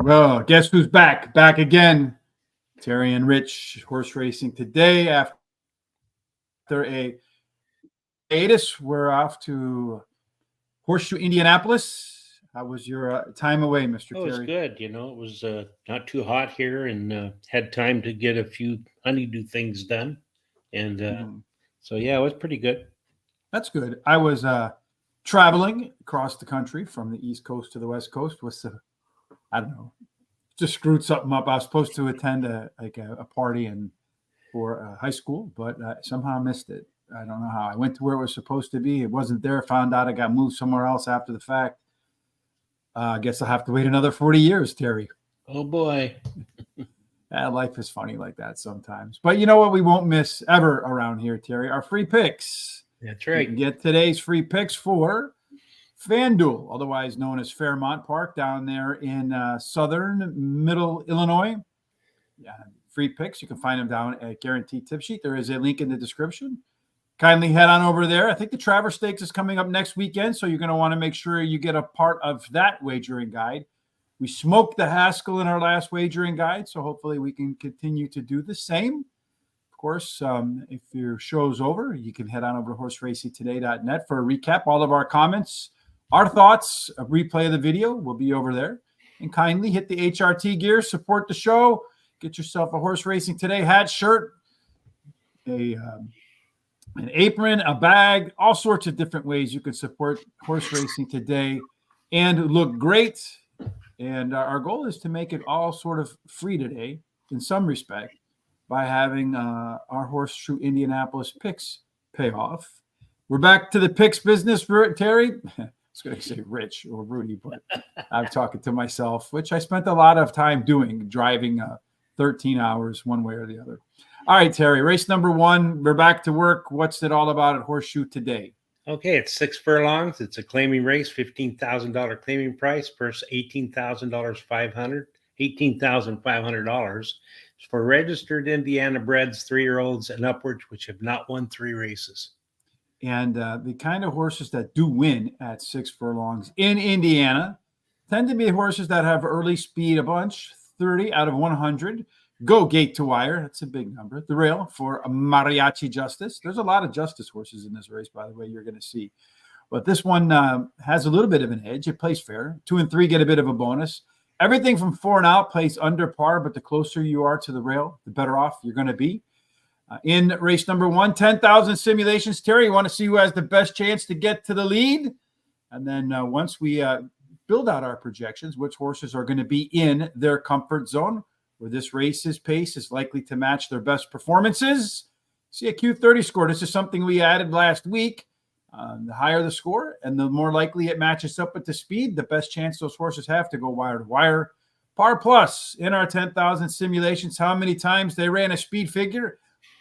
Well, guess who's back? Back again. Terry and Rich horse racing today after a hiatus. We're off to Horseshoe Indianapolis. How was your time away, Mr. Oh, it was Terry? good. It was not too hot here and had time to get a few honeydew things done. And Mhm. so, yeah, it was pretty good. That's good. I was traveling across the country from the East Coast to the West Coast with I don't know, just screwed something up. I was supposed to attend a party for high school, but somehow missed it. I don't know how. I went to where it was supposed to be. It wasn't there. Found out I got moved somewhere else after the fact. I guess I'll have to wait another 40 years, Terry. Oh, boy. Life is funny like that sometimes. But you know what we won't miss ever around here, Terry? Our free picks. That's You can right. get today's free picks for FanDuel, otherwise known as Fairmont Park, down there in southern middle Illinois. Yeah, free picks. You can find them down at Guaranteed Tip Sheet. There is a link in the description. Kindly head on over there. I think the Travers Stakes is coming up next weekend, so you're going to want to make sure you get a part of that wagering guide. We smoked the Haskell in our last wagering guide, so hopefully we can continue to do the same. Of course, if your show's over, you can head on over to horseracingtoday.net for a recap. All of our comments, our thoughts, a replay of the video will be over there. And kindly hit the HRT gear, support the show, get yourself a Horse Racing Today hat, shirt, an apron, a bag, all sorts of different ways you can support Horse Racing Today and look great. And our goal is to make it all sort of free today in some respect by having our Horseshoe Indianapolis picks pay off. We're back to the picks business, Terry. I was going to say Rich or Rudy, but I'm talking to myself, which I spent a lot of time doing, driving 13 hours one way or the other. All right, Terry, race number one. We're back to work. What's it all about at Horseshoe today? Okay, it's 6 furlongs. It's a claiming race, $15,000 claiming price versus $18,500 for registered Indiana breds, 3-year-olds and upwards, which have not won 3 races. And the kind of horses that do win at 6 furlongs in Indiana tend to be horses that have early speed a bunch, 30 out of 100. Go gate to wire. That's a big number. The rail for a Mariachi Justice. There's a lot of Justice horses in this race, by the way, you're going to see. But this one has a little bit of an edge. It plays fair. 2 and 3 get a bit of a bonus. Everything from 4 and out plays under par, but the closer you are to the rail, the better off you're going to be. In race number 1, 10,000 simulations. Terry, you want to see who has the best chance to get to the lead? And then once we build out our projections, which horses are going to be in their comfort zone, where this race's pace is likely to match their best performances. See a Q30 score. This is something we added last week. The higher the score and the more likely it matches up with the speed, the best chance those horses have to go wire to wire. Par plus in our 10,000 simulations, how many times they ran a speed figure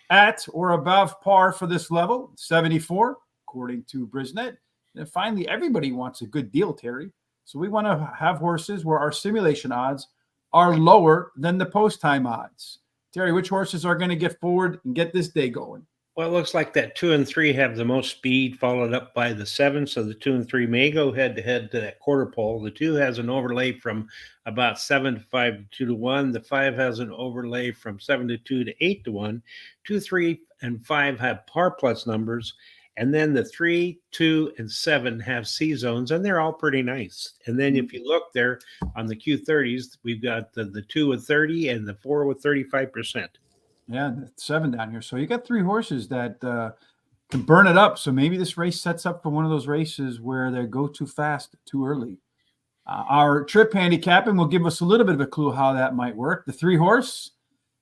at or above par for this level? 74, according to Brisnet. And finally, everybody wants a good deal, Terry. So we want to have horses where our simulation odds are lower than the post-time odds. Terry, which horses are going to get forward and get this day going? Well, it looks like that 2 and 3 have the most speed, followed up by the 7. So the 2 and 3 may go head to head to that quarter pole. The 2 has an overlay from about 7 to 5 to 2 to 1. The 5 has an overlay from 7 to 2 to 8 to 1. 2, 3, and 5 have par plus numbers. And then the 3, 2, and 7 have C zones, and they're all pretty nice. And then if you look there on the Q30s, we've got the 2 with 30 and the 4 with 35%. Yeah, the 7 down here. So you got 3 horses that can burn it up. So maybe this race sets up for one of those races where they go too fast, too early. Our trip handicapping will give us a little bit of a clue how that might work. The 3 horse,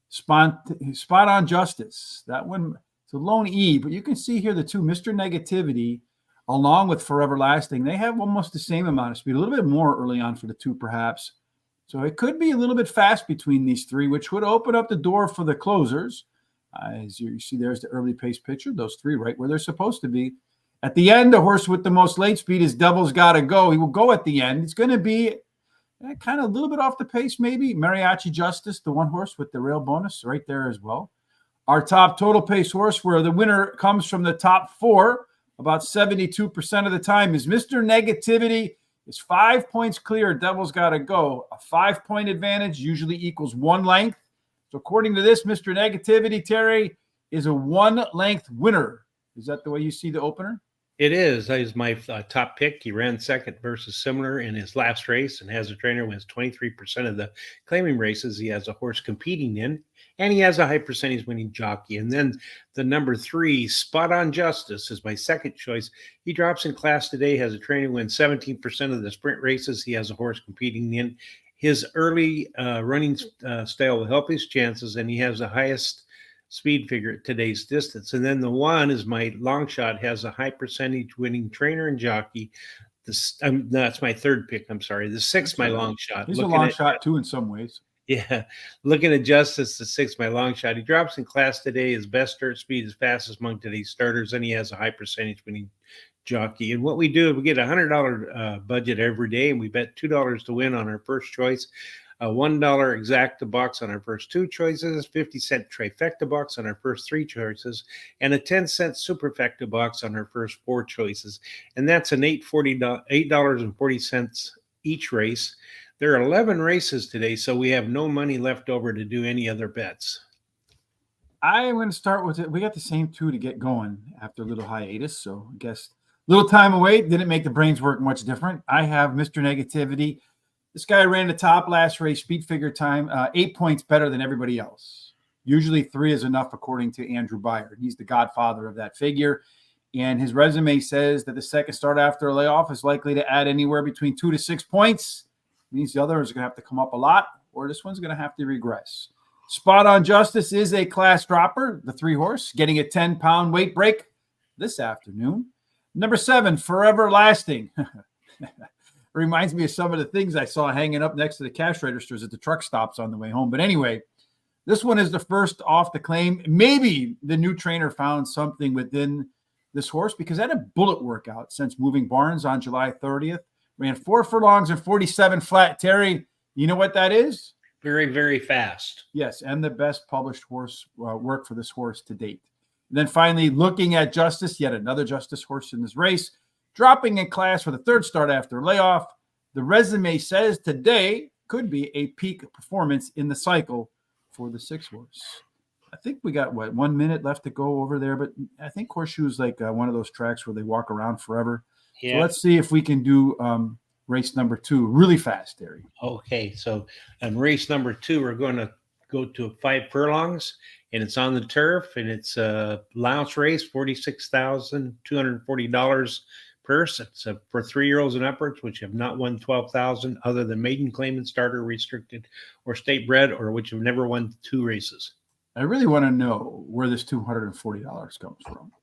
spot on Justice. That one, it's a lone E, but you can see here the 2, Mr. Negativity, along with Forever Lasting, they have almost the same amount of speed, a little bit more early on for the 2 perhaps. So it could be a little bit fast between these 3, which would open up the door for the closers. As you see, there's the early pace picture, those 3 right where they're supposed to be. At the end, the horse with the most late speed is Devil's Gotta Go. He will go at the end. It's going to be kind of a little bit off the pace maybe. Mariachi Justice, the 1 horse with the rail bonus right there as well. Our top total pace horse, where the winner comes from the top 4, about 72% of the time, is Mr. Negativity. It's 5 points clear. Devil's got to go. A 5-point advantage usually equals 1 length. So according to this, Mr. Negativity, Terry, is a 1-length winner. Is that the way you see the opener? It is. He's my top pick. He ran second versus similar in his last race and has a trainer wins 23% of the claiming races he has a horse competing in. And he has a high percentage winning jockey. And then the number 3, Spot on Justice, is my second choice. He drops in class today, has a trainer wins 17% of the sprint races he has a horse competing in. His early running style will help his chances, and he has the highest speed figure at today's distance. And then the 1 is my long shot, has a high percentage winning trainer and jockey. That's my third pick. I'm sorry. The 6, my long shot. He's a long shot too in some ways. Yeah. Looking at Justice, the 6, my long shot. He drops in class today. His best start speed is fastest among today's starters, and he has a high percentage winning jockey. And what we do is we get a $100 budget every day, and we bet $2 to win on our first choice, a $1 exacta box on our first 2 choices, 50-cent trifecta box on our first 3 choices, and a 10-cent superfecta box on our first 4 choices. And that's an $8.40 each race. There are 11 races today, so we have no money left over to do any other bets. I'm going to start with it. We got the same 2 to get going after a little hiatus, so I guess little time away didn't make the brains work much different. I have Mr. Negativity. This guy ran the top last race, speed figure time, 8 points better than everybody else. Usually 3 is enough, according to Andrew Byard. He's the godfather of that figure. And his resume says that the second start after a layoff is likely to add anywhere between 2 to 6 points. It means the others are going to have to come up a lot, or this one's going to have to regress. Spot on Justice is a class dropper, the 3 horse, getting a 10-pound weight break this afternoon. Number 7, Forever Lasting. Reminds me of some of the things I saw hanging up next to the cash registers at the truck stops on the way home. But anyway, this one is the first off the claim. Maybe the new trainer found something within this horse because I had a bullet workout since moving barns on July 30th. Ran 4 furlongs and 47 flat. Terry, you know what that is? Very, very fast. Yes, and the best published horse work for this horse to date. And then finally, looking at Justice, yet another Justice horse in this race, dropping in class for the 3rd start after layoff. The resume says today could be a peak performance in the cycle for the 6 horse. I think we got, 1 minute left to go over there, but I think Horseshoe is like one of those tracks where they walk around forever. Yeah. So let's see if we can do race number 2 really fast, Terry. Okay, so on race number 2, we're going to go to 5 furlongs, and it's on the turf, and it's a allowance race, $46,240 purse. It's for 3-year-olds and upwards, which have not won $12,000 other than maiden claimant, starter, restricted, or state bred, or which have never won 2 races. I really want to know where this $240 comes from.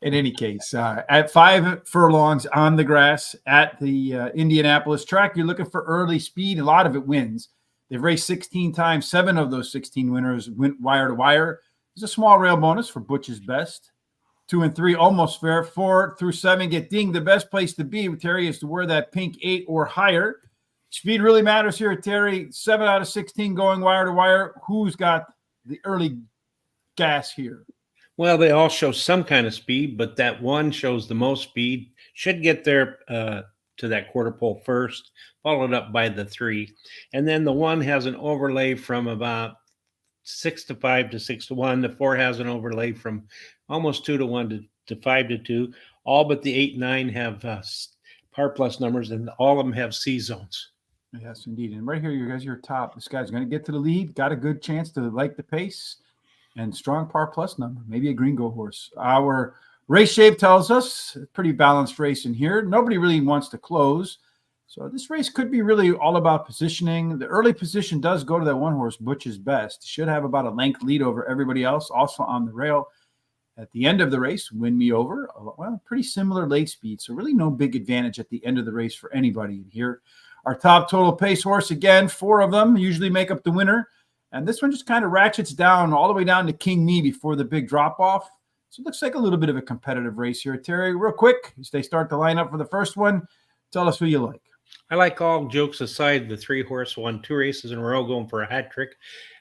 In any case, at 5 furlongs on the grass at the Indianapolis track, you're looking for early speed. A lot of it wins. They've raced 16 times. 7 of those 16 winners went wire to wire. There's a small rail bonus for Butch's best. 2 and 3, almost fair. 4 through 7 get dinged. The best place to be, Terry, is to wear that pink 8 or higher. Speed really matters here, Terry. 7 out of 16 going wire to wire. Who's got the early gas here? Well, they all show some kind of speed, but that 1 shows the most speed. Should get there to that quarter pole first, followed up by the 3. And then the 1 has an overlay from about 6 to 5 to 6 to 1. The 4 has an overlay from almost 2 to 1 to 5 to 2. All but the 8 and 9 have par plus numbers, and all of them have C zones. Yes, indeed. And right here, you guys, you're top. This guy's going to get to the lead. Got a good chance to like the pace and strong par plus number. Maybe a green go horse. Our race shape tells us a pretty balanced race in here. Nobody really wants to close. So this race could be really all about positioning. The early position does go to that 1 horse, Butch's best. Should have about a length lead over everybody else, also on the rail. At the end of the race, Win Me Over. Well, pretty similar late speed. So really no big advantage at the end of the race for anybody in here. Our top total pace horse, again, 4 of them usually make up the winner. And this one just kind of ratchets down all the way down to King Me before the big drop-off. So it looks like a little bit of a competitive race here. Terry, real quick, as they start to line up for the first one, tell us who you like. I like, all jokes aside, the 3-horse won 2 races in a row, going for a hat trick.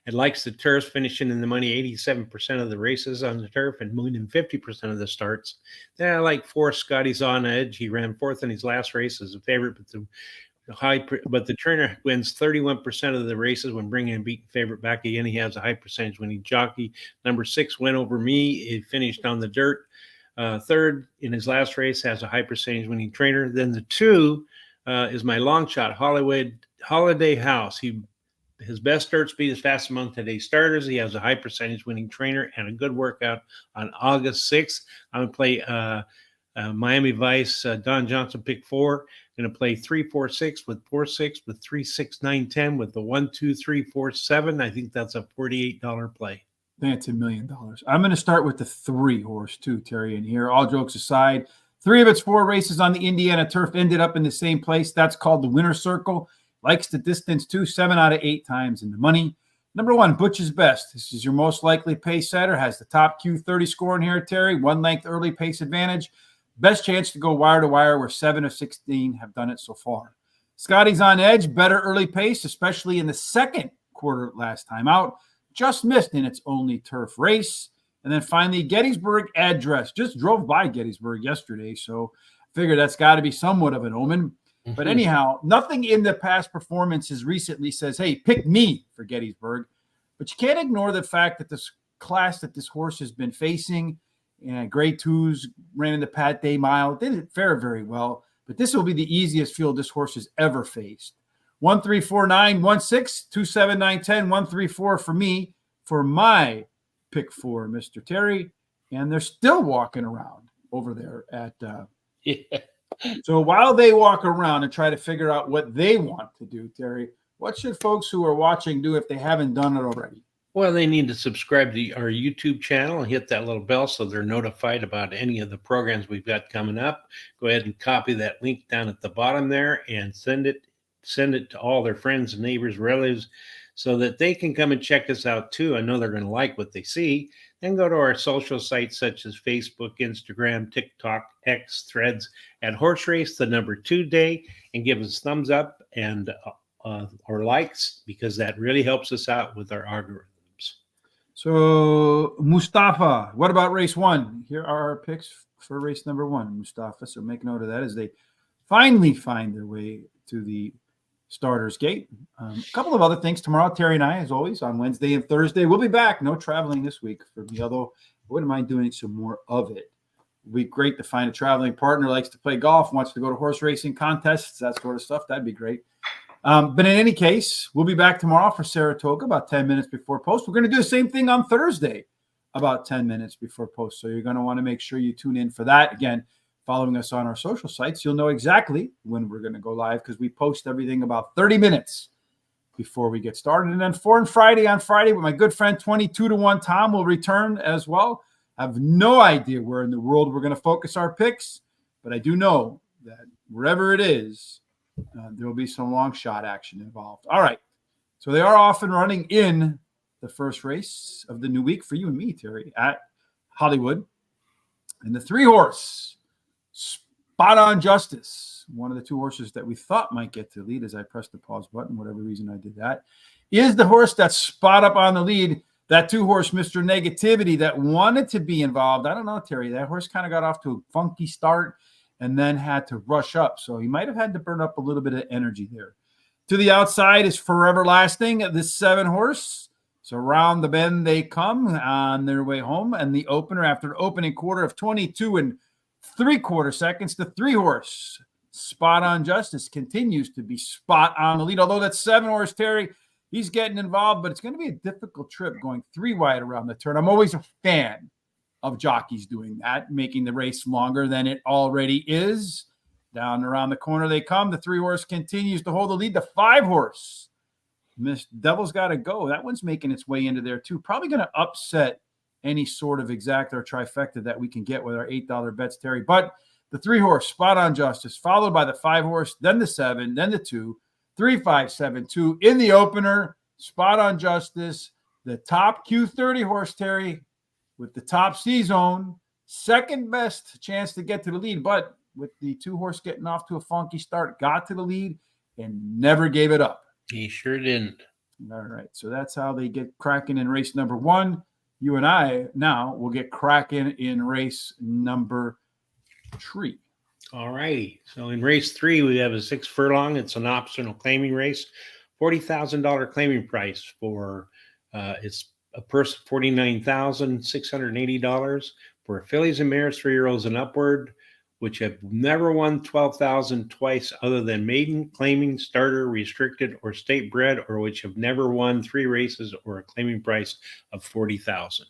It likes the turf, finishing in the money 87% of the races on the turf and winning 50% of the starts. Then I like 4, Scotty's On Edge. He ran 4th in his last race as a favorite, but the trainer wins 31% of the races when bringing a beaten favorite back again. He has a high percentage winning jockey. Number 6 went over me. He finished on the dirt. 3rd in his last race, has a high percentage winning trainer. Then the 2 is my long shot, Holiday House. His best start speed is fast among today's starters. He has a high percentage winning trainer and a good workout on August 6th. I'm going to play Miami Vice, Don Johnson, pick 4. I'm going to play 3-4-6 with 4-6 with 3-6-9-10 with the 1-2-3-4-7. I think that's a $48 play. That's $1 million. I'm going to start with the 3-horse too, Terry. And here, all jokes aside, 3 of its 4 races on the Indiana turf ended up in the same place. That's called the winner's circle. Likes the distance too, 7 out of 8 times in the money. Number 1, Butch's Best. This is your most likely pace setter. Has the top Q30 score in here, Terry. 1 length early pace advantage. Best chance to go wire to wire, where 7 of 16 have done it so far. Scotty's On Edge. Better early pace, especially in the second quarter last time out. Just missed in its only turf race. And then finally, Gettysburg Address. Just drove by Gettysburg yesterday, so I figure that's got to be somewhat of an omen. But anyhow, nothing in the past performances recently says, hey, pick me for Gettysburg. But you can't ignore the fact that this class that this horse has been facing, grade 2s, ran in the Pat Day Mile, didn't fare very well. But this will be the easiest field this horse has ever faced. 1, 3, 4, 9, 1, 6, 2, 7, 9, 10, 1, 3, 4 for me, for my pick 4, Mr. Terry. And they're still walking around over there at So while they walk around and try to figure out what they want to do, Terry, what should folks who are watching do if they haven't done it already? Well, they need to subscribe to our YouTube channel and hit that little bell so they're notified about any of the programs we've got coming up. Go ahead and copy that link down at the bottom there and send it to all their friends, neighbors, relatives, so that they can come and check us out too. I know they're going to like what they see. Then go to our social sites such as Facebook, Instagram, TikTok, X, Threads at Horse Race, the number 2 day, and give us thumbs up and or likes, because that really helps us out with our algorithms. So, Mustafa, what about race 1? Here are our picks for race number 1, Mustafa. So make note of that as they finally find their way to the starter's gate. A couple of other things tomorrow. Terry and I, as always, on Wednesday and Thursday, we'll be back. No traveling this week for me, although I wouldn't mind doing some more of it. It'd be great to find a traveling partner, likes to play golf, wants to go to horse racing contests, that sort of stuff. That'd be great. But in any case, we'll be back tomorrow for Saratoga about 10 minutes before post. We're going to do the same thing on Thursday about 10 minutes before post. So you're going to want to make sure you tune in for that. Again, following us on our social sites, you'll know exactly when we're going to go live, because we post everything about 30 minutes before we get started. And then on Friday with my good friend 22-1 Tom will return as well. I have no idea where in the world we're going to focus our picks, but I do know that wherever it is, there will be some long shot action involved. All right. So they are off and running in the first race of the new week for you and me, Terry, at Hollywood. And the 3-horse, Spot On Justice, one of the 2 horses that we thought might get to lead as I pressed the pause button, whatever reason I did that, is the horse that's spot up on the lead. That 2-horse, Mr. Negativity, that wanted to be involved. I don't know, Terry. That horse kind of got off to a funky start and then had to rush up. So he might have had to burn up a little bit of energy there. To the outside is Forever Lasting, this 7-horse. So around the bend they come on their way home. And the opener, after an opening quarter of 22 3/4 seconds, the 3-horse, Spot On Justice, continues to be spot on the lead. Although that 7-horse, Terry, he's getting involved, but it's going to be a difficult trip going 3 wide around the turn. I'm always a fan of jockeys doing that, making the race longer than it already is. Down around the corner they come. The 3-horse continues to hold the lead. The 5-horse, Miss Devil's Got to Go. That one's making its way into there too. Probably going to upset any sort of exacta or trifecta that we can get with our $8 bets, Terry. But the 3-horse, Spot On Justice, followed by the 5-horse, then the 7, then the 2, 3, 5, 7, 2 in the opener. Spot On Justice, the top Q30 horse, Terry, with the top C zone, second best chance to get to the lead. But with the 2-horse getting off to a funky start, got to the lead and never gave it up. He sure didn't. All right, so that's how they get cracking in race number 1. You and I now will get cracking in race number 3. All righty. So in race 3, we have a 6 furlong. It's an optional claiming race. $40,000 claiming price for it's a purse of $49,680 for fillies and mares 3-year-olds and upward, which have never won $12,000 twice other than maiden, claiming, starter, restricted, or state bred, or which have never won 3 races or a claiming price of $40,000.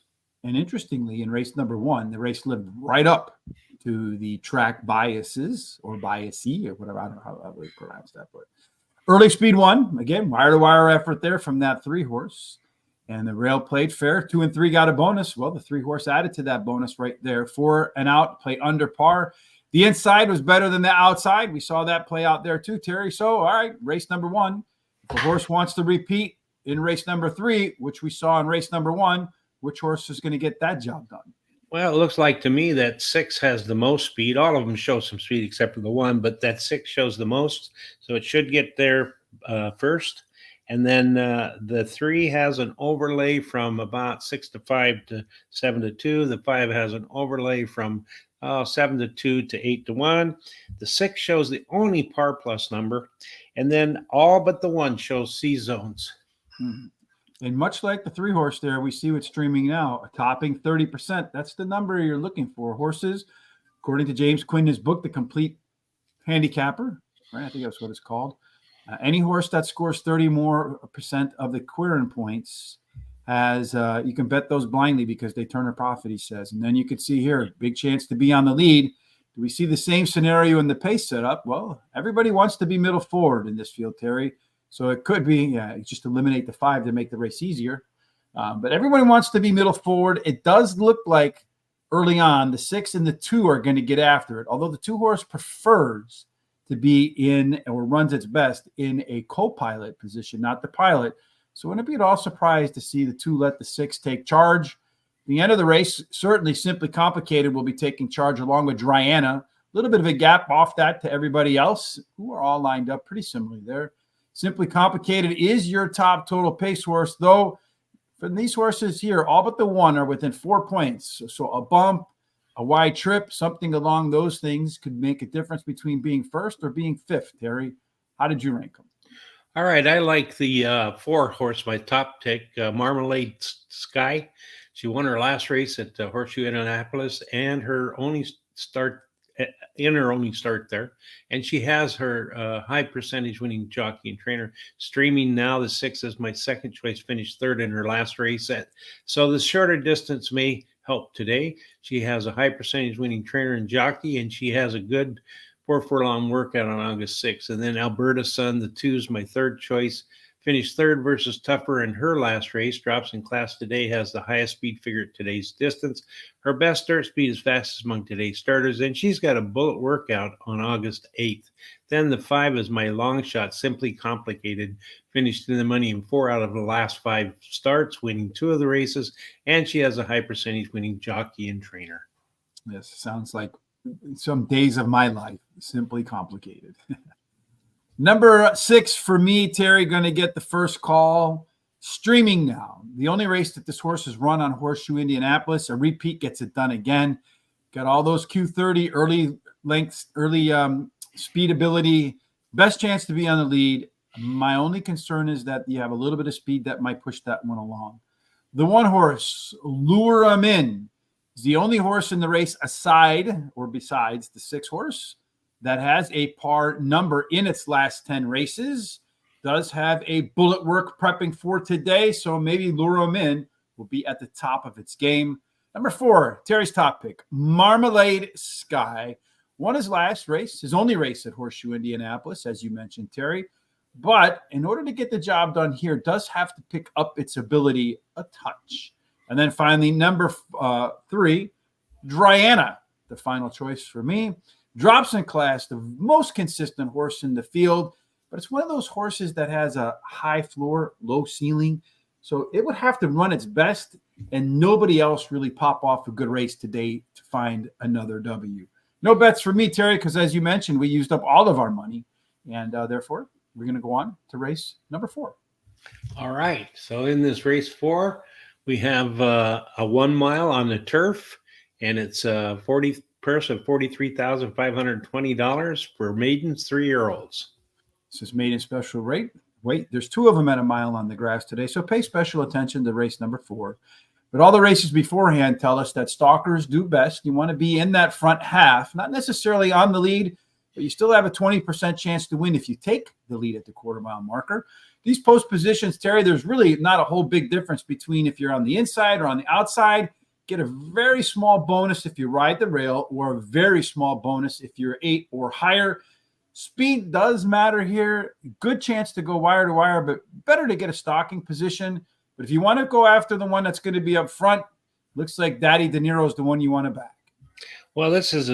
And interestingly, in race number 1, the race lived right up to the track biases or biasy or whatever. I don't know how we pronounce that, but early speed 1, again, wire-to-wire effort there from that 3-horse. And the rail played fair. 2 and 3 got a bonus. Well, the 3-horse added to that bonus right there. 4 and out, play under par. The inside was better than the outside. We saw that play out there too, Terry. So, all right, race number 1. If a horse wants to repeat in race number 3, which we saw in race number 1, which horse is going to get that job done? Well, it looks like to me that 6 has the most speed. All of them show some speed except for the 1, but that 6 shows the most. So it should get there first. And then the 3 has an overlay from about 6 to 5 to 7 to 2. The 5 has an overlay from 7 to 2 to 8 to 1. The 6 shows the only par plus number. And then all but the 1 shows C zones. And much like the 3-horse there, we see what's streaming now, a topping 30%. That's the number you're looking for. Horses, according to James Quinn, his book, The Complete Handicapper, right? I think that's what it's called. Any horse that scores 30% more of the Quirin points has, you can bet those blindly because they turn a profit, he says. And then you can see here, big chance to be on the lead. Do we see the same scenario in the pace setup? Well, everybody wants to be middle forward in this field, Terry. So it could be just eliminate the 5 to make the race easier. But everyone wants to be middle forward. It does look like early on the 6 and the 2 are going to get after it, although the 2-horse prefers to be in or runs its best in a co-pilot position, not the pilot. So wouldn't be at all surprised to see the 2 let the 6 take charge. The end of the race, certainly Simply Complicated will be taking charge along with Diana. A little bit of a gap off that to everybody else who are all lined up pretty similarly there. Simply Complicated is your top total pace horse, though. For these horses here, all but the 1 are within 4 points. So a bump, a wide trip, something along those things could make a difference between being first or being 5th, Terry. How did you rank them? All right. I like the 4-horse, my top pick, Marmalade Sky. She won her last race at Horseshoe Indianapolis and her only start there. And she has her high percentage winning jockey and trainer streaming now. The 6 is my second choice, finished 3rd in her last race. So the shorter distance may help today. She has a high percentage winning trainer and jockey, and she has a good 4 furlong workout on August 6th. And then Alberta Sun, the 2 is my 3rd choice, finished 3rd versus Tougher in her last race, drops in class today, has the highest speed figure at today's distance. Her best start speed is fastest among today's starters, and she's got a bullet workout on August 8th. Then the 5 is my long shot, Simply Complicated, finished in the money in 4 out of the last 5 starts, winning 2 of the races, and she has a high percentage winning jockey and trainer. This sounds like some days of my life, Simply Complicated. Number 6 for me, Terry, going to get the first call. Streaming now. The only race that this horse has run on Horseshoe Indianapolis. A repeat gets it done again. Got all those Q30, early lengths, early speed ability. Best chance to be on the lead. My only concern is that you have a little bit of speed that might push that one along. The 1-horse, Lure 'Em In, is the only horse in the race aside or besides the 6-horse that has a par number in its last 10 races, does have a bullet work prepping for today, so maybe Lure 'Em In will be at the top of its game. Number 4, Terry's top pick, Marmalade Sky. Won his last race, his only race at Horseshoe Indianapolis, as you mentioned, Terry. But in order to get the job done here, does have to pick up its ability a touch. And then finally, number 3, Diana, the final choice for me. Drops in class, the most consistent horse in the field, but it's one of those horses that has a high floor, low ceiling. So it would have to run its best, and nobody else really pop off a good race today to find another W. No bets for me, Terry, because as you mentioned, we used up all of our money. And therefore, we're going to go on to race number 4. All right. So in this race 4, we have a 1 mile on the turf, and it's a purse of $43,520 for maidens 3-year-olds. This is maiden special rate. Wait, there's 2 of them at a mile on the grass today, so pay special attention to race number 4. But all the races beforehand tell us that stalkers do best. You want to be in that front half, not necessarily on the lead, but you still have a 20% chance to win if you take the lead at the quarter-mile marker. These post positions, Terry, there's really not a whole big difference between if you're on the inside or on the outside. Get a very small bonus if you ride the rail, or a very small bonus if you're 8 or higher. Speed does matter here. Good chance to go wire to wire, but better to get a stalking position. But if you want to go after the one that's going to be up front, looks like Daddy De Niro is the one you want to back. Well, this is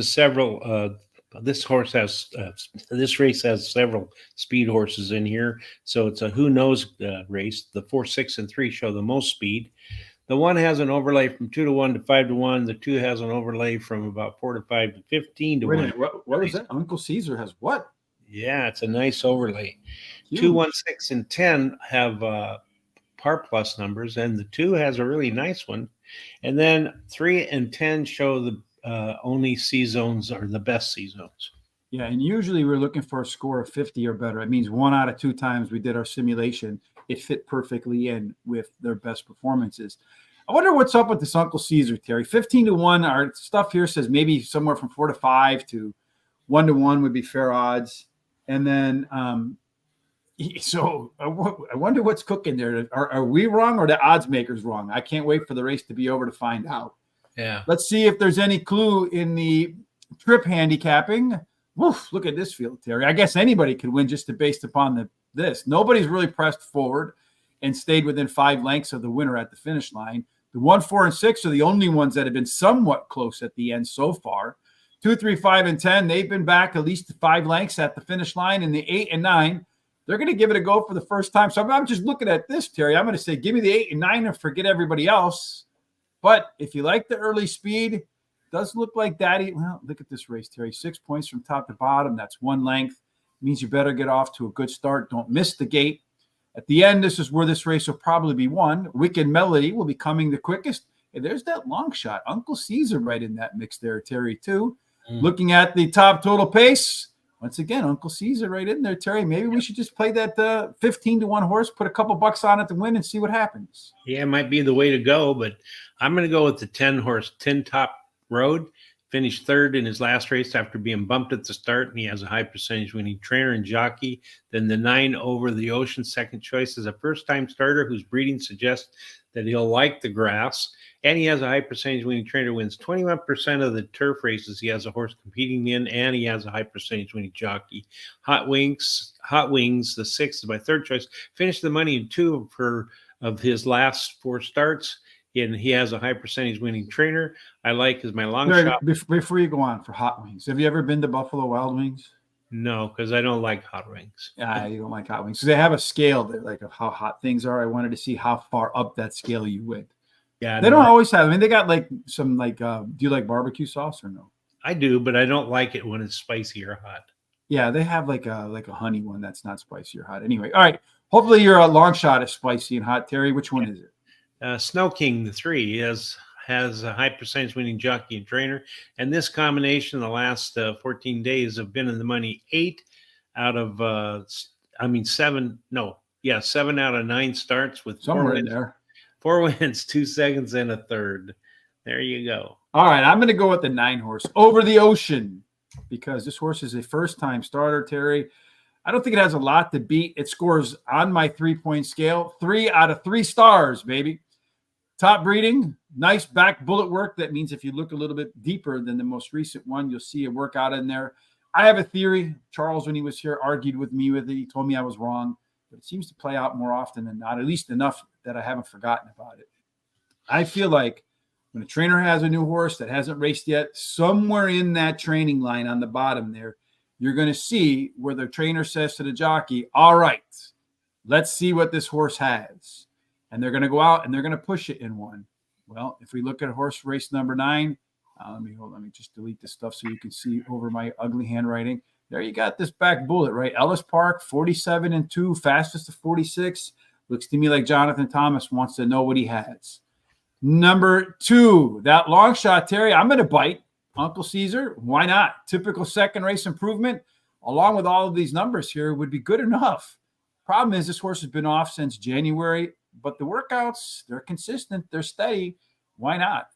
this race has several speed horses in here, so it's a who knows race. The 4, 6, and 3 show the most speed. The 1 has an overlay from 2 to 1 to 5 to 1. The 2 has an overlay from about 4 to 5 to 15 to 1. Wait a minute, what is that? Uncle Caesar has what? Yeah, it's a nice overlay. Huge. 2, 1, 6, and 10 have par plus numbers, and the 2 has a really nice one. And then 3 and 10 show the only C zones are the best C zones. Yeah, and usually we're looking for a score of 50 or better. It means 1 out of 2 times we did our simulation, it fit perfectly in with their best performances. I wonder what's up with this Uncle Caesar, Terry. 15 to 1. Our stuff here says maybe somewhere from 4 to 5 to 1 to 1 would be fair odds. And then, so I wonder what's cooking there. Are we wrong or the odds makers wrong? I can't wait for the race to be over to find out. Yeah. Let's see if there's any clue in the trip handicapping. Woof, look at this field, Terry. I guess anybody could win just based upon this. Nobody's really pressed forward and stayed within 5 lengths of the winner at the finish line. The 1, 4, and 6 are the only ones that have been somewhat close at the end so far. 2, 3, 5, and 10, they've been back at least 5 lengths at the finish line. And the 8 and 9, they're going to give it a go for the first time. So I'm just looking at this, Terry. I'm going to say, give me the 8 and 9 and forget everybody else. But if you like the early speed, does look like Daddy. Well, look at this race, Terry. 6 points from top to bottom. That's 1 length. Means you better get off to a good start. Don't miss the gate. At the end, this is where this race will probably be won. Wicked Melody will be coming the quickest. And there's that long shot. Uncle Caesar right in that mix there, Terry, too. Looking at the top total pace, once again, Uncle Caesar right in there, Terry. Maybe we should just play that 15 to 1 horse, put a couple bucks on it to win and see what happens. Yeah, it might be the way to go, but I'm going to go with the 10 horse, 10 Top Road. Finished 3rd in his last race after being bumped at the start, and he has a high percentage winning trainer and jockey. Then the 9 Over the Ocean, second choice, is a first-time starter whose breeding suggests that he'll like the grass. And he has a high percentage winning trainer, wins 21% of the turf races he has a horse competing in, and he has a high percentage winning jockey. Hot Wings, the 6th is my third choice. Finished the money in 2 of his last 4 starts, and he has a high percentage winning trainer. I like is my long shot. Before you go on for Hot Wings, have you ever been to Buffalo Wild Wings? No, because I don't like hot wings. Yeah, you don't like hot wings. So they have a scale that, like, of how hot things are. I wanted to see how far up that scale you went. Yeah, they don't always have. I mean, they got like some like. Do you like barbecue sauce or no? I do, but I don't like it when it's spicy or hot. Yeah, they have like a honey one that's not spicy or hot. Anyway, all right. Hopefully, your long shot is spicy and hot, Terry. Which one is it? Snow King, the 3, has a high percentage winning jockey and trainer, and this combination the last 14 days have been in the money 8 out of 7 out of 9 starts with somewhere in there. 4 wins, 2 seconds, and a third. There you go. All right, I'm going to go with the 9 horse, Over the Ocean, because this horse is a first-time starter, Terry. I don't think it has a lot to beat. It scores on my 3-point scale, 3 out of 3 stars, baby. Top breeding, nice back bullet work. That means if you look a little bit deeper than the most recent one, you'll see a workout in there. I have a theory. Charles, when he was here, argued with me with it. He told me I was wrong, but it seems to play out more often than not, at least enough that I haven't forgotten about it. I feel like when a trainer has a new horse that hasn't raced yet, somewhere in that training line on the bottom there, you're going to see where the trainer says to the jockey, all right, let's see what this horse has. And they're going to go out and they're going to push it in one. Well, if we look at horse race number 9, Let me just delete this stuff so you can see over my ugly handwriting. There you got this back bullet, right? Ellis Park, 47-2, fastest to 46. Looks to me like Jonathan Thomas wants to know what he has. Number 2, that long shot, Terry. I'm going to bite Uncle Caesar. Why not? Typical second race improvement, along with all of these numbers here, would be good enough. Problem is, this horse has been off since January, but the workouts, they're consistent. They're steady. Why not?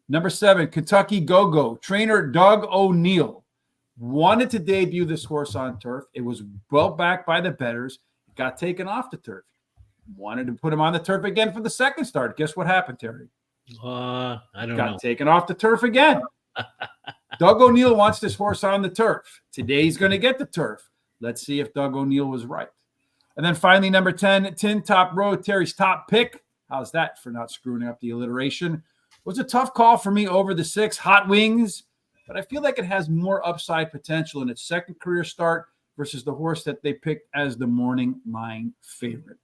Number 7, Kentucky Go-Go. Trainer Doug O'Neill wanted to debut this horse on turf. It was well backed by the bettors. It got taken off the turf. Wanted to put him on the turf again for the second start. Guess what happened, Terry? I don't know. Got taken off the turf again. Doug O'Neill wants this horse on the turf. Today he's going to get the turf. Let's see if Doug O'Neill was right. And then finally, number 10, Tin Top Road, Terry's top pick. How's that for not screwing up the alliteration? Was a tough call for me over the 6, Hot Wings, but I feel like it has more upside potential in its second career start versus the horse that they picked as the morning line favorite.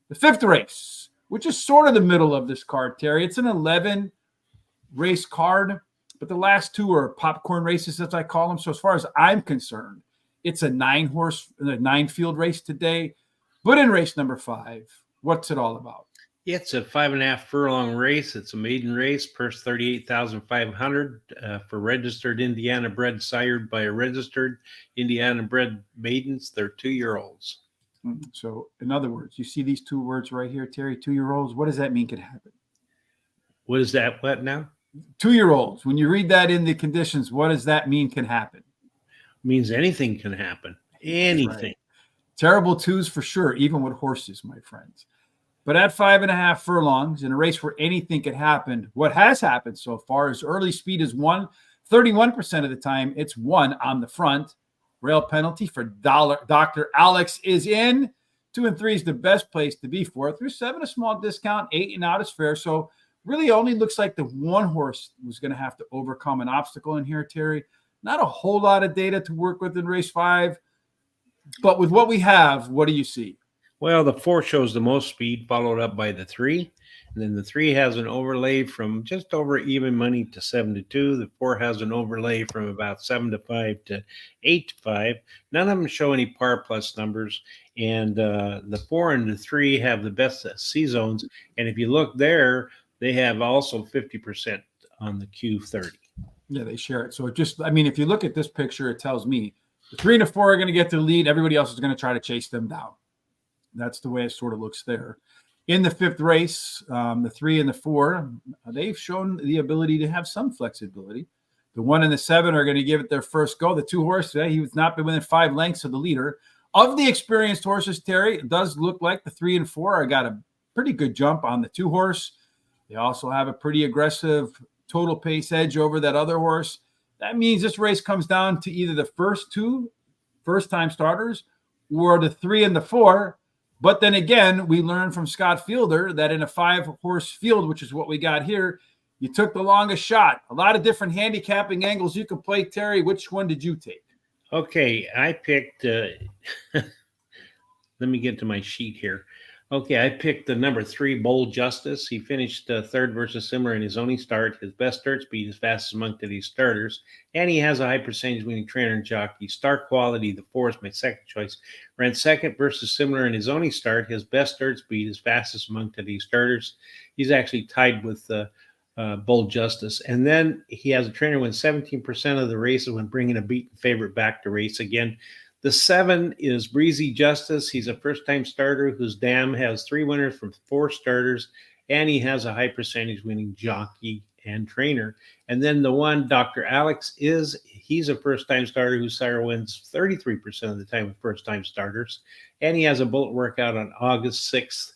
The 5th race, which is sort of the middle of this card, Terry. It's an 11-race card, but the last 2 are popcorn races, as I call them. So as far as I'm concerned, it's a 9-field race today. But in race number 5, what's it all about? It's a 5.5 furlong race. It's a maiden race, purse 38,500 for registered Indiana bred, sired by a registered Indiana bred maidens. They're 2-year-olds. So, in other words, you see these 2 words right here, Terry, 2-year-olds. What does that mean could happen? What is that? What now? 2-year-olds. When you read that in the conditions, what does that mean can happen? Means anything can happen. Anything. Right. Terrible 2s for sure, even with horses, my friends. But at 5.5 furlongs in a race where anything could happen, what has happened so far is early speed is 1. 31% of the time, it's 1 on the front. Rail penalty for Dr. Alex is in. 2 and 3 is the best place to be for. Through 7, a small discount. 8 and out is fair. So really only looks like the one horse was going to have to overcome an obstacle in here, Terry. Not a whole lot of data to work with in race 5. But with what we have, what do you see? Well, the 4 shows the most speed, followed up by the 3. And then the 3 has an overlay from just over even money to 7-2. The 4 has an overlay from about 7-5 to 8-5. None of them show any par plus numbers. And the 4 and the 3 have the best C zones. And if you look there, they have also 50% on the Q30. Yeah, they share it. So it just, I mean, if you look at this picture, it tells me the 3 and the 4 are going to get the lead. Everybody else is going to try to chase them down. That's the way it sort of looks there. In the 5th race, the 3 and the 4, they've shown the ability to have some flexibility. The 1 and the 7 are going to give it their first go. The 2 horse, he has not been within 5 lengths of the leader. Of the experienced horses, Terry, it does look like the 3 and 4 got a pretty good jump on the 2 horse. They also have a pretty aggressive total pace edge over that other horse. That means this race comes down to either the first 2 first-time starters or the 3 and the 4. But then again, we learned from Scott Fielder that in a 5-horse field, which is what we got here, you took the longest shot. A lot of different handicapping angles you can play, Terry. Which one did you take? Okay, I picked, let me get to my sheet here. Okay, I picked the number 3, Bold Justice. He finished 3rd versus similar in his only start. His best start speed is fastest among these starters. And he has a high percentage winning trainer and jockey. Start quality, the 4 is my second choice. Ran 2nd versus similar in his only start. His best start speed is fastest among these starters. He's actually tied with Bold Justice. And then he has a trainer win 17% of the races when bringing a beaten favorite back to race again. The 7 is Breezy Justice. He's a first-time starter whose dam has 3 winners from 4 starters, and he has a high percentage winning jockey and trainer. And then the 1, Dr. Alex, he's a first-time starter whose sire wins 33% of the time with first-time starters, and he has a bullet workout on August 6th.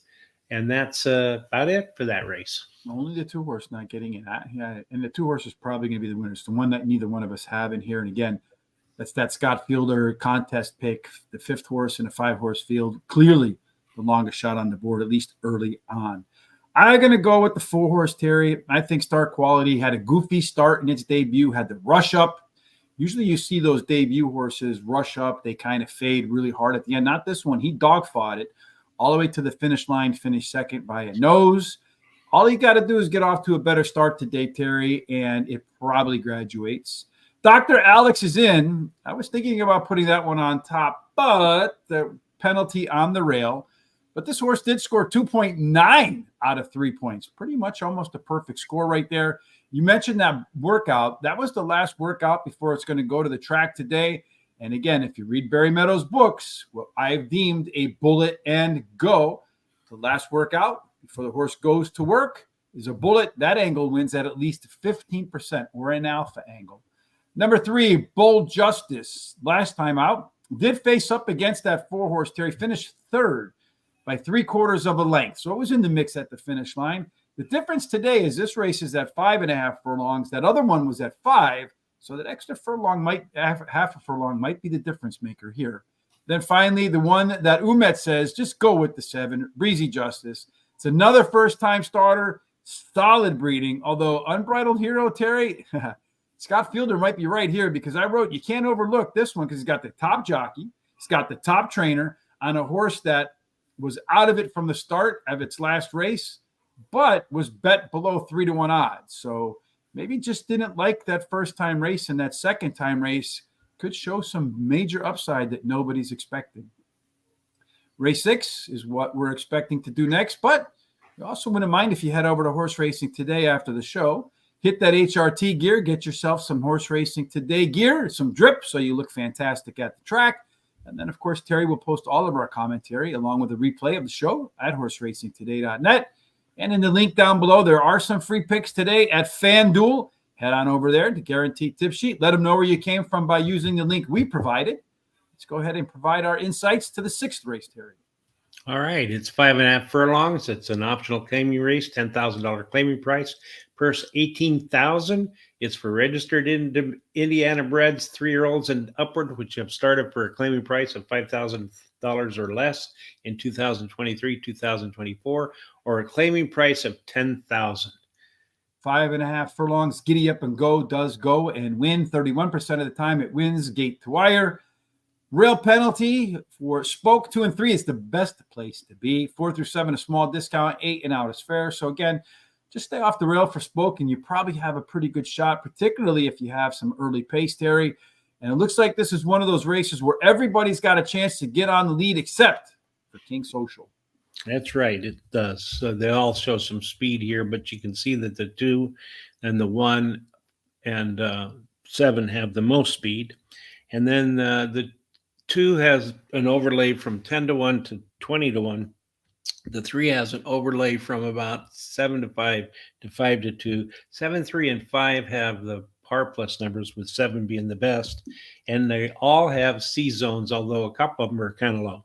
And that's about it for that race. Only the 2 horse not getting in. Yeah, and the 2 horse is probably going to be the winners. The one that neither one of us have in here. And again, that's that Scott Fielder contest pick, the 5th horse in a 5-horse field. Clearly the longest shot on the board, at least early on. I'm going to go with the 4-horse, Terry. I think Star Quality had a goofy start in its debut, had the rush up. Usually you see those debut horses rush up. They kind of fade really hard at the end. Not this one. He dog-fought it all the way to the finish line, finished 2nd by a nose. All you got to do is get off to a better start today, Terry, and it probably graduates. Dr. Alex is in. I was thinking about putting that one on top, but the penalty on the rail. But this horse did score 2.9 out of 3 points. Pretty much almost a perfect score right there. You mentioned that workout. That was the last workout before it's going to go to the track today. And again, if you read Barry Meadows' books, what I've deemed a bullet and go, the last workout before the horse goes to work is a bullet. That angle wins at least 15% or an alpha angle. Number 3, Bold Justice. Last time out, did face up against that 4-horse Terry, finished third by 3/4 of a length. So it was in the mix at the finish line. The difference today is this race is at 5.5 furlongs. That other one was at 5. So that extra furlong half a furlong might be the difference maker here. Then finally, the one that Umet says, just go with the 7, Breezy Justice. It's another first-time starter, solid breeding, although Unbridled Hero, Terry, Scott Fielder might be right here because I wrote you can't overlook this one because he's got the top jockey, he's got the top trainer on a horse that was out of it from the start of its last race, but was bet below 3-1 odds. So maybe just didn't like that first-time race, and that second-time race could show some major upside that nobody's expecting. Race 6 is what we're expecting to do next, but you also wouldn't mind if you head over to Horse Racing Today after the show. Hit that HRT gear, get yourself some Horse Racing Today gear, some drip, so you look fantastic at the track. And then, of course, Terry will post all of our commentary along with a replay of the show at horseracingtoday.net. And in the link down below, there are some free picks today at FanDuel. Head on over there to Guaranteed Tip Sheet. Let them know where you came from by using the link we provided. Let's go ahead and provide our insights to the 6th race, Terry. All right, it's 5.5 furlongs. It's an optional claiming race, $10,000 claiming price, purse $18,000. It's for registered Indiana breds, 3-year-olds and upward, which have started for a claiming price of $5,000 or less in 2023, 2024, or a claiming price of $10,000. 5.5 furlongs, giddy up and go, does go and win. 31% of the time it wins gate to wire. Rail penalty for spoke 2 and 3 is the best place to be. 4 through 7, a small discount. 8 and out is fair. So again, just stay off the rail for spoke and you probably have a pretty good shot, particularly if you have some early pace, Terry. And it looks like this is one of those races where everybody's got a chance to get on the lead except for King Social. That's right, it does. So they all show some speed here, but you can see that the 2 and the 1 and 7 have the most speed. And then the 2 has an overlay from 10-1 to 20-1. The 3 has an overlay from about 7-5 to 5-2. 7, 3, and 5 have the par plus numbers, with 7 being the best. And they all have C zones, although a couple of them are kind of low.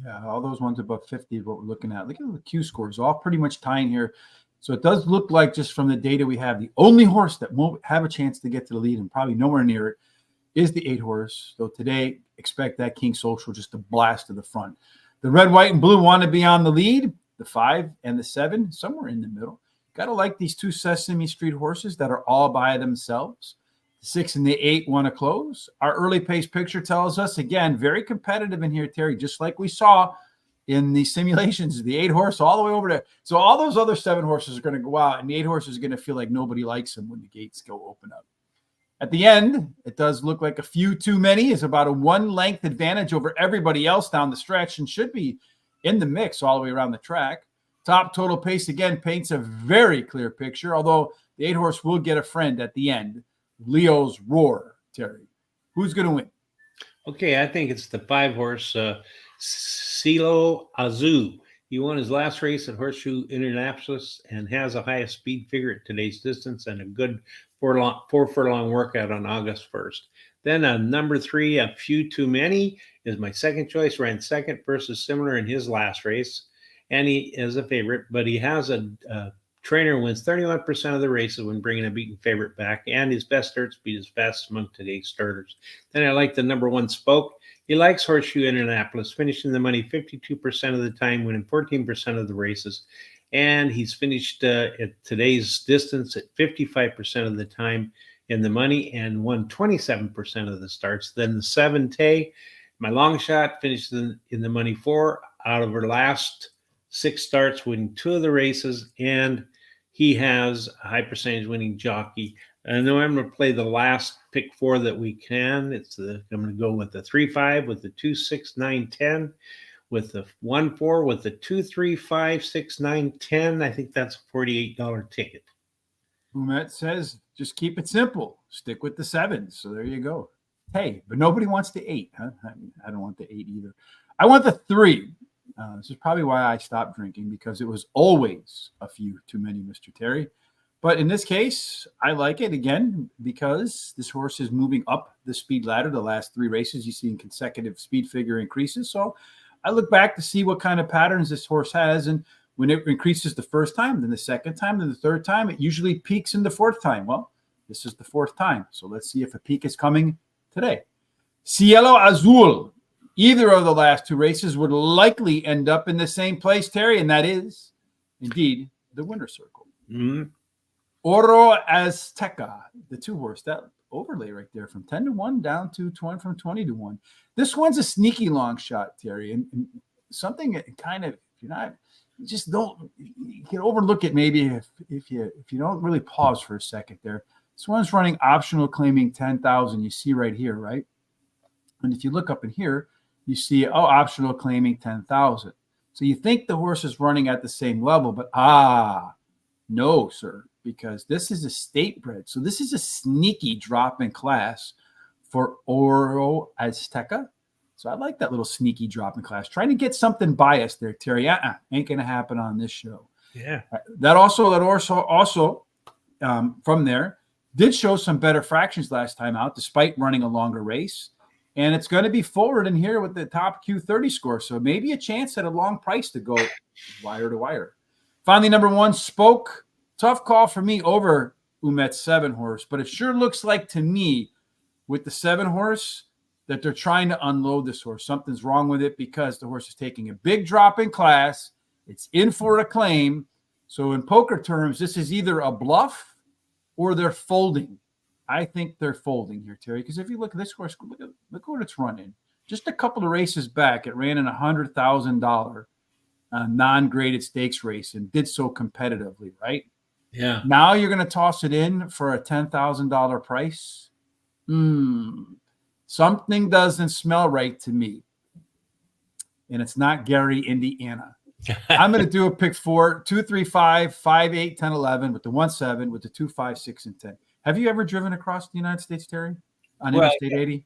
Yeah, all those ones above 50 is what we're looking at. Look at the Q scores, all pretty much tying here. So it does look like, just from the data we have, the only horse that won't have a chance to get to the lead, and probably nowhere near it, is the 8-horse. So today, expect that King Social just to blast to the front. The red, white, and blue want to be on the lead. The 5 and the 7, somewhere in the middle. Got to like these 2 Sesame Street horses that are all by themselves. The 6 and the 8 want to close. Our early pace picture tells us, again, very competitive in here, Terry, just like we saw in the simulations. The 8-horse all the way over there. So all those other 7 horses are going to go out, and the 8-horse is going to feel like nobody likes them when the gates go open up. At the end, it does look like a few too many. Is about a 1-length advantage over everybody else down the stretch, and should be in the mix all the way around the track. Top total pace, again, paints a very clear picture, although the 8-horse will get a friend at the end. Leo's Roar, Terry. Who's going to win? Okay, I think it's the 5-horse Silo Azu. He won his last race at Horseshoe Indianapolis and has a highest speed figure at today's distance and a good 4 furlong workout on August 1st. Then number 3, A Few Too Many, is my second choice. Ran second versus similar in his last race, and he is a favorite, but he has a trainer wins 31% of the races when bringing a beaten favorite back, and his best start speed is fast among today's starters. Then I like the number 1 Spoke. He likes Horseshoe Indianapolis, finishing the money 52% of the time, winning 14% of the races. And he's finished at today's distance at 55% of the time in the money and won 27% of the starts. Then the 7 Tay, my long shot, finished in the money 4 out of her last 6 starts, winning 2 of the races. And he has a high percentage winning jockey. And then I'm going to play the last pick 4 that we can. I'm going to go with the 3-5, with the 2, 6, 9, 10, with the 1-4, with the 2, 3, 5, 6, 9, 10. I think that's a $48 ticket. Umet says, just keep it simple. Stick with the 7s. So there you go. Hey, but nobody wants the 8, huh? I don't want the 8 either. I want the 3. This is probably why I stopped drinking, because it was always a few too many, Mr. Terry. But in this case, I like it again because this horse is moving up the speed ladder. The last 3 races, you see consecutive speed figure increases. So I look back to see what kind of patterns this horse has. And when it increases the first time, then the second time, then the third time, it usually peaks in the 4th time. Well, this is the 4th time. So let's see if a peak is coming today. Cielo Azul. Either of the last 2 races would likely end up in the same place, Terry, and that is indeed the winner's circle. Mm-hmm. Oro Azteca, the 2-horse, that overlay right there from 10-1 down to 20 from 20-1. This one's a sneaky long shot, Terry, and something that kind of, if you're not, just don't, you can overlook it maybe if you don't really pause for a second there. This one's running optional, claiming 10,000. You see right here, right? And if you look up in here, you see, optional, claiming 10,000. So you think the horse is running at the same level, but no, sir, because this is a state bred. So this is a sneaky drop in class for Oro Azteca. So I like that little sneaky drop in class. Trying to get something biased there, Terry. Ain't going to happen on this show. Yeah. That also from there did show some better fractions last time out, despite running a longer race. And it's going to be forward in here with the top Q30 score. So maybe a chance at a long price to go wire to wire. Finally, number 1, Spoke. Tough call for me over Umet's 7-horse. But it sure looks like to me with the 7-horse that they're trying to unload this horse. Something's wrong with it because the horse is taking a big drop in class. It's in for a claim. So in poker terms, this is either a bluff or they're folding. I think they're folding here, Terry, because if you look at this horse, look what it's running. Just a couple of races back, it ran in a $100,000 non-graded stakes race and did so competitively, right? Yeah. Now you're going to toss it in for a $10,000 price. Something doesn't smell right to me. And it's not Gary, Indiana. I'm going to do a pick 4, 2, 3, 5, 5, 8, 10, 11 with the 1, 7 with the 2, 5, 6, and 10. Have you ever driven across the United States, Terry, on Interstate 80?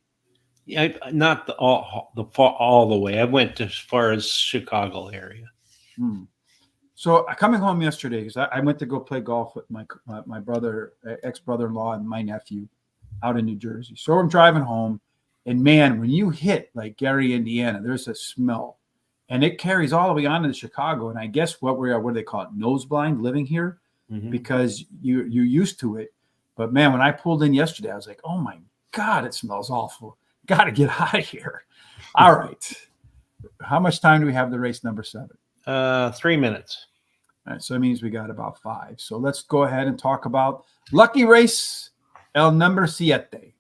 Yeah, not all the way. I went as far as Chicago area. So coming home yesterday, because I went to go play golf with my brother, ex-brother-in-law, and my nephew out in New Jersey. So I'm driving home, and man, when you hit like Gary, Indiana, there's a smell, and it carries all the way on to Chicago. And I guess what do they call it? Nose blind living here, because you're used to it. But man, when I pulled in yesterday, I was like, oh my God, it smells awful. Got to get out of here. All right. How much time do we have the race number 7? 3 minutes. All right. So that means we got about 5. So let's go ahead and talk about Lucky Race El Number 7.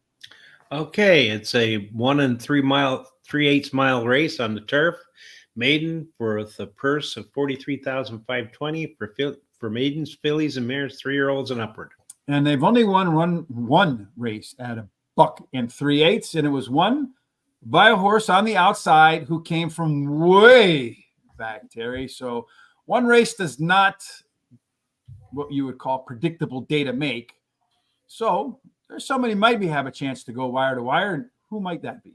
Okay. It's a 1 3/8 mile race on the turf. Maiden for the purse of $43,520 for maidens, fillies, and mares, 3-year-olds and upward. And they've only won one race at $1 3/8, and it was won by a horse on the outside who came from way back, Terry. So one race does not what you would call predictable data make. So there's somebody might have a chance to go wire to wire. Who might that be?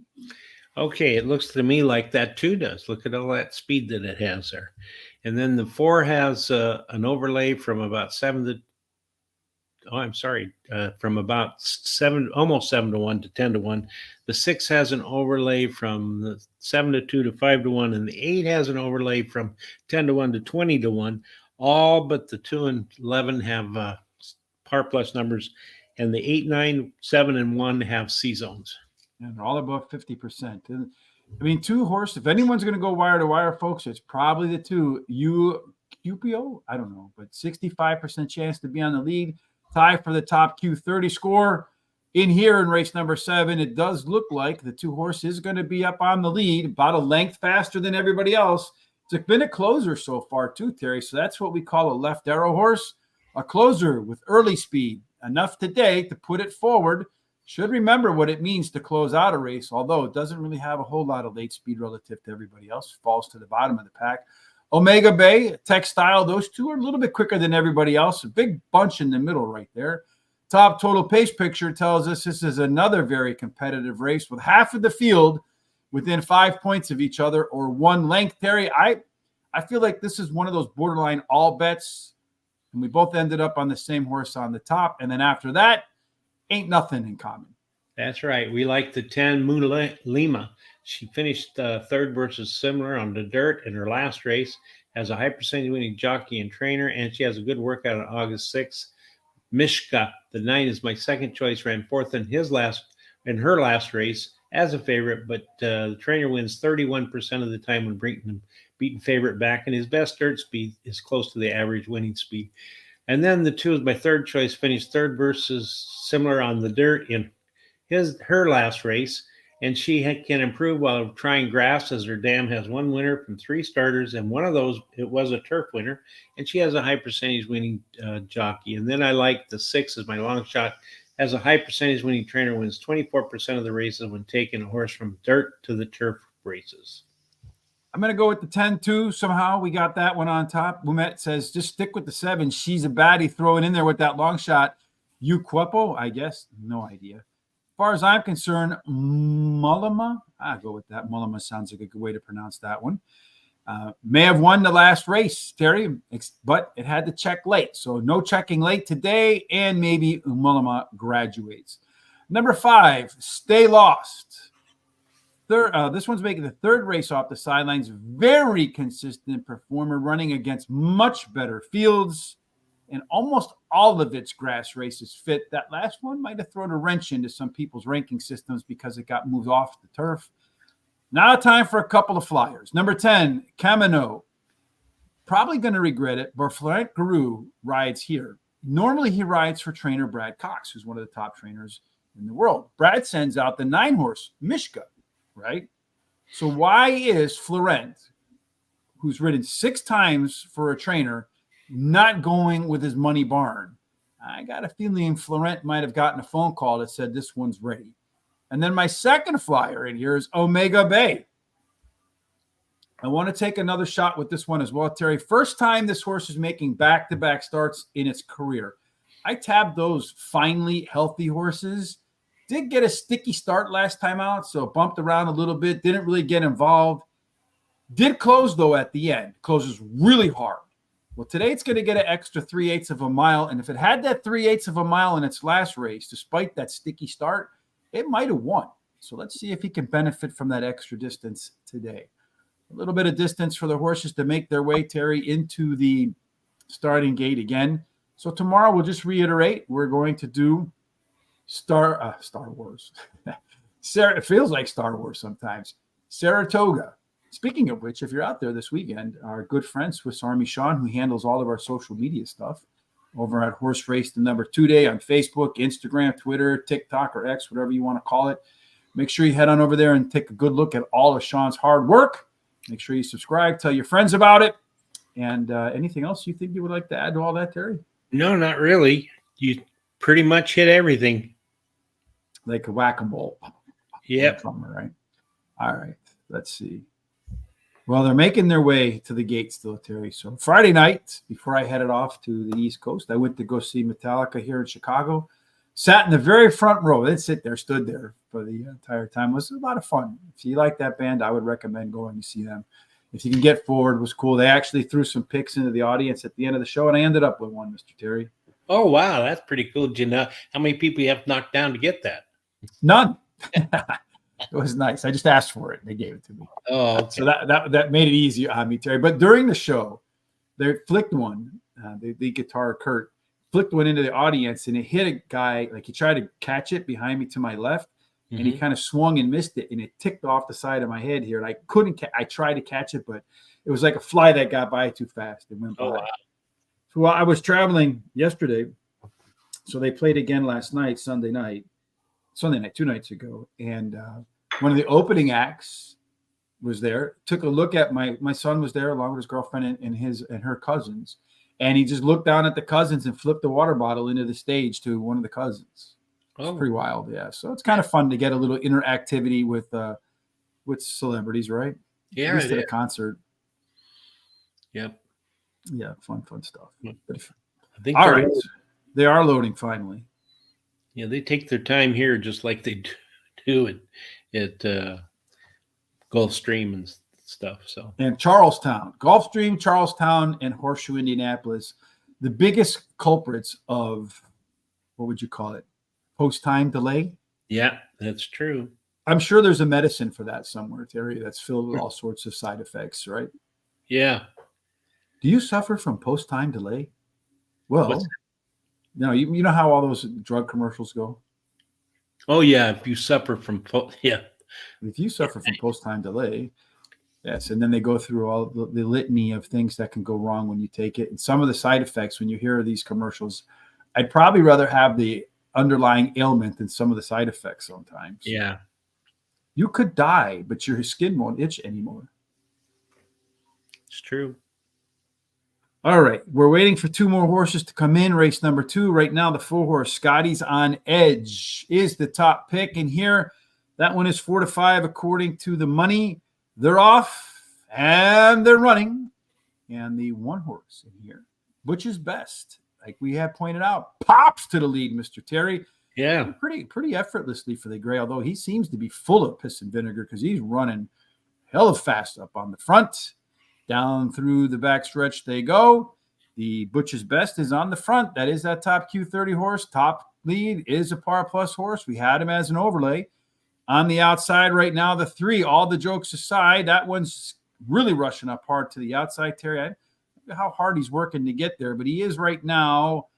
Okay, it looks to me like that 2 does. Look at all that speed that it has there. And then the 4 has an overlay from about 7 to from about 7, almost 7-1 to 10-1. The 6 has an overlay from the 7-2 to 5-1, and the 8 has an overlay from 10-1 to 20-1. All but the 2 and 11 have par plus numbers, and the 8, 9, 7, and 1 have C zones. And they're all above 50%. I mean, 2 horse. If anyone's going to go wire to wire, folks, it's probably the 2. QPO, I don't know, but 65% chance to be on the lead. Tie for the top Q30 score. In here in race number 7, it does look like the 2 horse is going to be up on the lead, about a length faster than everybody else. It's been a closer so far too, Terry. So that's what we call a left arrow horse. A closer with early speed, enough today to put it forward. Should remember what it means to close out a race, although it doesn't really have a whole lot of late speed relative to everybody else. Falls to the bottom of the pack. Omega Bay, Textile, those two are a little bit quicker than everybody else. A big bunch in the middle right there. Top total pace picture tells us this is another very competitive race with half of the field within 5 points of each other or one length. Terry, I feel like this is one of those borderline all bets, and we both ended up on the same horse on the top. And then after that, ain't nothing in common. That's right. We like the 10 Lima. She finished third versus similar on the dirt in her last race, has a high percentage winning jockey and trainer, and she has a good workout on August 6th. Mishka, the 9 is my second choice, ran fourth in her last race as a favorite, but the trainer wins 31% of the time when beating favorite back, and his best dirt speed is close to the average winning speed. And then the 2 is my third choice, finished third versus similar on the dirt in her last race, and she can improve while trying grass, as her dam has one winner from 3 starters, and one of those, it was a turf winner, and she has a high percentage winning jockey. And then I like the 6 as my long shot, has a high percentage winning trainer, wins 24% of the races when taking a horse from dirt to the turf races. I'm going to go with the 10-2. Somehow we got that one on top. Bumet says, just stick with the 7. She's a baddie. Throw it in there with that long shot. Cuepo, I guess. No idea. As far as I'm concerned, Mullima. I'll go with that. Mullima sounds like a good way to pronounce that one. May have won the last race, Terry, but it had to check late. So no checking late today, and maybe Mullima graduates. Number 5, Stay Lost. This one's making the third race off the sidelines. Very consistent performer, running against much better fields, and almost all of its grass races fit. That last one might have thrown a wrench into some people's ranking systems because it got moved off the turf. Now time for a couple of flyers. Number 10, Camino. Probably going to regret it, but Florent Guru rides here. Normally he rides for trainer Brad Cox, who's one of the top trainers in the world. Brad sends out the 9-horse Mishka, right? So why is Florent, who's ridden 6 times for a trainer, not going with his money barn? I got a feeling Florent might have gotten a phone call that said this one's ready. And then my second flyer in here is Omega Bay. I want to take another shot with this one as well, Terry. First time this horse is making back-to-back starts in its career. I tabbed those finally healthy horses. Did get a sticky start last time out, so bumped around a little bit. Didn't really get involved. Did close, though, at the end. Closes really hard. Well, today it's going to get an extra 3/8 of a mile, and if it had that 3/8 of a mile in its last race, despite that sticky start, it might have won. So let's see if he can benefit from that extra distance today. A little bit of distance for the horses to make their way, Terry, into the starting gate again. So tomorrow we'll just reiterate. We're going to do Star Wars. It feels like Star Wars sometimes. Saratoga. Speaking of which, if you're out there this weekend, our good friend Swiss Army Sean, who handles all of our social media stuff, over at Horse Race the Number 2 Day on Facebook, Instagram, Twitter, TikTok, or X, whatever you want to call it. Make sure you head on over there and take a good look at all of Sean's hard work. Make sure you subscribe, tell your friends about it. And anything else you think you would like to add to all that, Terry? No, not really. You pretty much hit everything. Like a whack-a-mole. Yep. Right. All right. Let's see. Well, they're making their way to the gate still, Terry. So Friday night, before I headed off to the East Coast, I went to go see Metallica here in Chicago. Sat in the very front row. They'd sit there, stood there for the entire time. It was a lot of fun. If you like that band, I would recommend going to see them. If you can get forward, it was cool. They actually threw some picks into the audience at the end of the show, and I ended up with one, Mr. Terry. Oh, wow. That's pretty cool. Did you know how many people you have knocked down to get that? None. It was nice. I just asked for it, and they gave it to me. Oh, okay. So that made it easy on me, Terry. But during the show, they flicked one. The guitar Kurt flicked one into the audience, and it hit a guy. Like he tried to catch it behind me to my left, and he kind of swung and missed it, and it ticked off the side of my head here. And I couldn't. I tried to catch it, but it was like a fly that got by too fast and went by. Oh, wow. So while I was traveling yesterday, so they played again last night, Sunday night, 2 nights ago, and one of the opening acts was there. Took a look at my son was there along with his girlfriend and her cousins, And he just looked down at the cousins and flipped the water bottle into the stage to one of the cousins. It's pretty wild, yeah. So it's kind of fun to get a little interactivity with celebrities, right? Yeah, at least at a concert. Yep. Yeah, fun stuff. I think all right, they are loading finally. Yeah, they take their time here, just like they do at Gulfstream and stuff. So and Charlestown, Gulfstream, Charlestown, and Horseshoe Indianapolis, the biggest culprits of what would you call it? Post-time delay. Yeah, that's true. I'm sure there's a medicine for that somewhere, Terry, that's filled with all sorts of side effects, right? Yeah. Do you suffer from post-time delay? Well, no, you know how all those drug commercials go? Oh, yeah. If you suffer from, If you suffer from post-time delay, yes. And then they go through all the litany of things that can go wrong when you take it. And some of the side effects, when you hear these commercials, I'd probably rather have the underlying ailment than some of the side effects sometimes. Yeah. You could die, but your skin won't itch anymore. It's true. All right. We're waiting for two more horses to come in. Race number 2. Right now, the 4-horse Scotty's on Edge is the top pick. And here, that one is 4-5 according to the money. They're off and they're running. And the 1-horse in here, which is best, like we have pointed out, pops to the lead, Mr. Terry. Yeah. Pretty effortlessly for the gray, although he seems to be full of piss and vinegar because he's running hella fast up on the front. Down through the backstretch they go. The Butch's Best is on the front. That is that top Q30 horse. Top lead is a par plus horse. We had him as an overlay. On the outside right now, the 3, all the jokes aside, that one's really rushing up hard to the outside, Terry. I don't know how hard he's working to get there, but he is right now.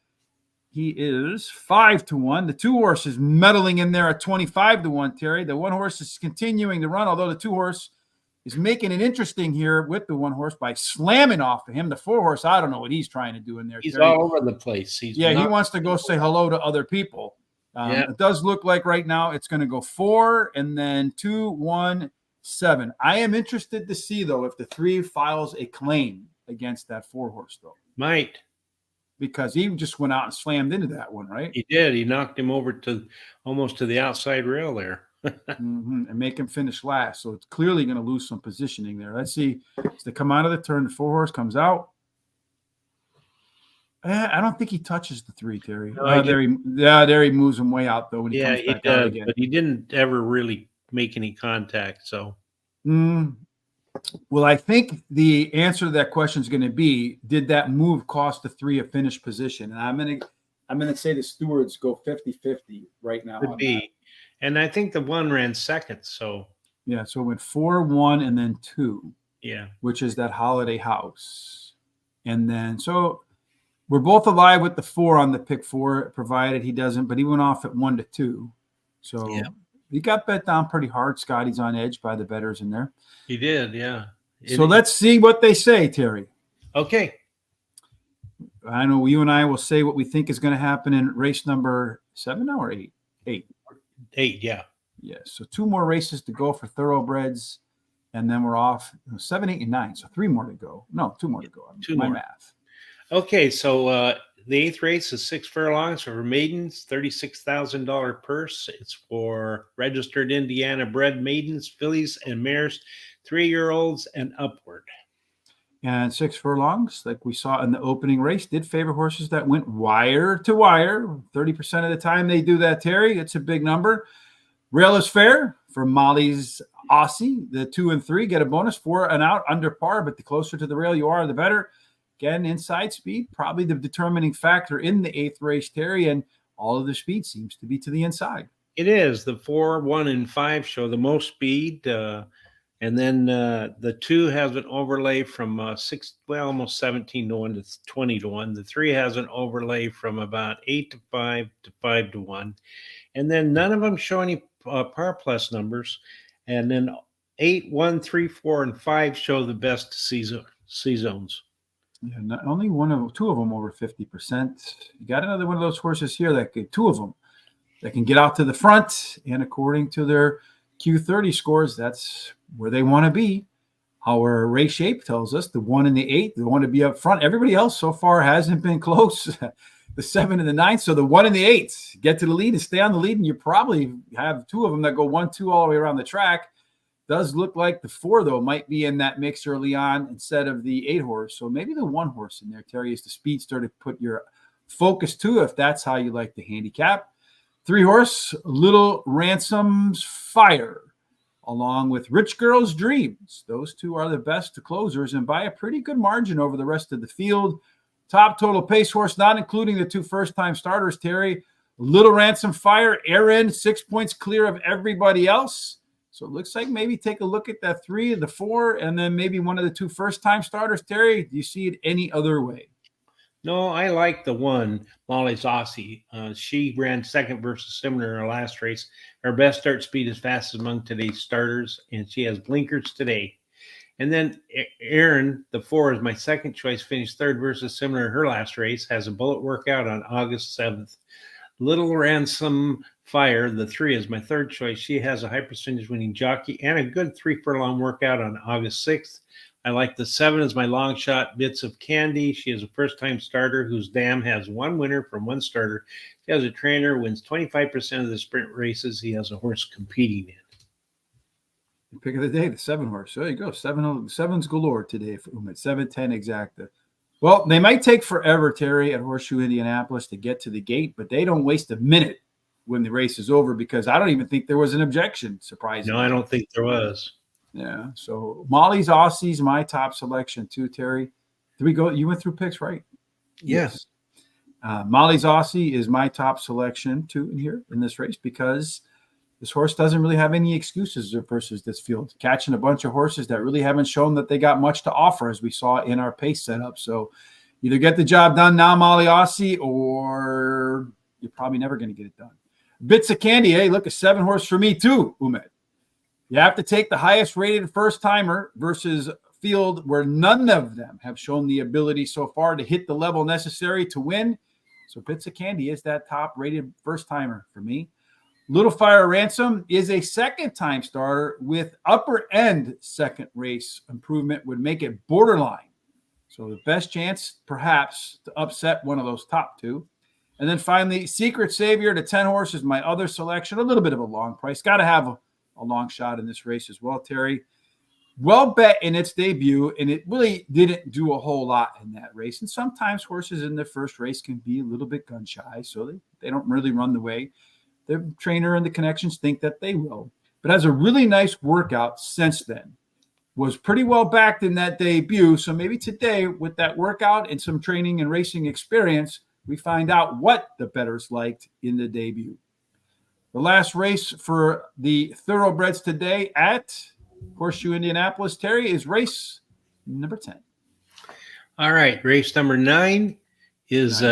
He is 5-1. The 2 horses meddling in there at 25-1, Terry. The 1 horse is continuing to run, although the 2 horse is making it interesting here with the 1 horse by slamming off of him. The 4 horse, I don't know what he's trying to do in there. He's Terry. all over the place. He wants to go say hello to other people. It does look like right now it's going to go 4 and then 2, 1, 7. I am interested to see, though, if the 3 files a claim against that 4 horse, though. Might. Because he just went out and slammed into that one, right? He did. He knocked him over to almost to the outside rail there. And make him finish last. So it's clearly going to lose some positioning there. Let's see. As they come out of the turn, the 4 horse comes out. I don't think he touches the 3, Terry. No, there he moves him way out, though, when he comes back out again. But he didn't ever really make any contact. So, well, I think the answer to that question is going to be: did that move cost the 3 a finish position? And I'm going to say the stewards go 50-50 right now. Could be. And I think the 1 ran second. So yeah, so it went 4, 1, and then 2. Yeah, which is that Holiday House, and then so we're both alive with the 4 on the pick 4, provided he doesn't. But he went off at 1-2, so he got bet down pretty hard. Scotty's on Edge by the bettors in there. He did, yeah. So let's see what they say, Terry. Okay. I know you and I will say what we think is going to happen in race number 7 now or 8? 8. 8, yeah. Yeah, so 2 more races to go for thoroughbreds, and then we're off 7, 8, and 9. So 3 more to go. No, 2 more to go. 2 more. Math. Okay, so the 8th race is 6 furlongs for maidens, $36,000 purse. It's for registered Indiana bred maidens, fillies, and mares, 3-year-olds and upward. And 6 furlongs, like we saw in the opening race, did favor horses that went wire to wire. 30% of the time they do that, Terry. It's a big number. Rail is fair for Molly's Aussie. The 2 and 3 get a bonus, 4 and out under par, but the closer to the rail you are, the better. Again, inside speed, probably the determining factor in the 8th race, Terry, and all of the speed seems to be to the inside. It is. The 4, 1, and 5 show the most speed. And then the 2 has an overlay from almost 17-1 to 20-1. The 3 has an overlay from about 8-5 to 5-1. And then none of them show any par plus numbers. And then 8, 1, 3, 4, and 5 show the best C zones. Yeah, not only 2 of them over 50%. You got another one of those horses here that could, 2 of them that can get out to the front, and according to their Q30 scores, that's where they want to be. Our race shape tells us the 1 and the 8, the one to be up front. Everybody else so far hasn't been close. The 7 and the 9. So the 1 and the 8 get to the lead and stay on the lead. And you probably have 2 of them that go 1-2 all the way around the track. Does look like the 4, though, might be in that mix early on instead of the 8 horse. So maybe the 1 horse in there, Terry, is the speedster to put your focus to, if that's how you like the handicap. 3 horse, Little Ransom's Fire, along with Rich Girl's Dreams. Those 2 are the best closers and by a pretty good margin over the rest of the field. Top total pace horse, not including the 2 first-time starters, Terry. Little Ransom Fire, Aaron, 6 points clear of everybody else. So it looks like maybe take a look at that 3 and the 4, and then maybe one of the 2 first-time starters. Terry, do you see it any other way? No, I like the 1, Molly's Aussie. She ran second versus similar in her last race. Her best start speed is fastest among today's starters, and she has blinkers today. And then Aaron, the 4, is my second choice, finished third versus similar in her last race, has a bullet workout on August 7th. Little Ransom Fire, the 3, is my third choice. She has a high percentage winning jockey and a good 3 furlong workout on August 6th. I like the 7 as my long shot, Bits of Candy. She is a first-time starter whose dam has 1 winner from 1 starter. She has a trainer, wins 25% of the sprint races. He has a horse competing in. Pick of the day, the 7 horse. There you go. 7's galore today for Umit. 7-10 exacta. Well, they might take forever, Terry, at Horseshoe Indianapolis to get to the gate, but they don't waste a minute when the race is over because I don't even think there was an objection, surprisingly. No, I don't think there was. Yeah. So Molly's Aussie's my top selection too, Terry. Did we go? You went through picks, right? Yes. Molly's Aussie is my top selection too in here in this race because this horse doesn't really have any excuses versus this field. Catching a bunch of horses that really haven't shown that they got much to offer, as we saw in our pace setup. So either get the job done now, Molly Aussie, or you're probably never going to get it done. Bits of Candy. Hey, look, a 7 horse for me too, Umit. You have to take the highest rated first timer versus field where none of them have shown the ability so far to hit the level necessary to win. So Bits of Candy is that top rated first timer for me. Little Fire Ransom is a second-time starter with upper-end second race improvement would make it borderline. So the best chance, perhaps, to upset one of those top 2. And then finally, Secret Savior to 10 horse is my other selection. A little bit of a long price. Got to have a long shot in this race as well, Terry. Well bet in its debut, and it really didn't do a whole lot in that race. And sometimes horses in their first race can be a little bit gun-shy, so they don't really run the way the trainer and the connections think that they will, but has a really nice workout since then. Was pretty well backed in that debut. So maybe today with that workout and some training and racing experience, we find out what the bettors liked in the debut. The last race for the thoroughbreds today at Horseshoe Indianapolis, Terry, is race number 10. All right. Race number 9 is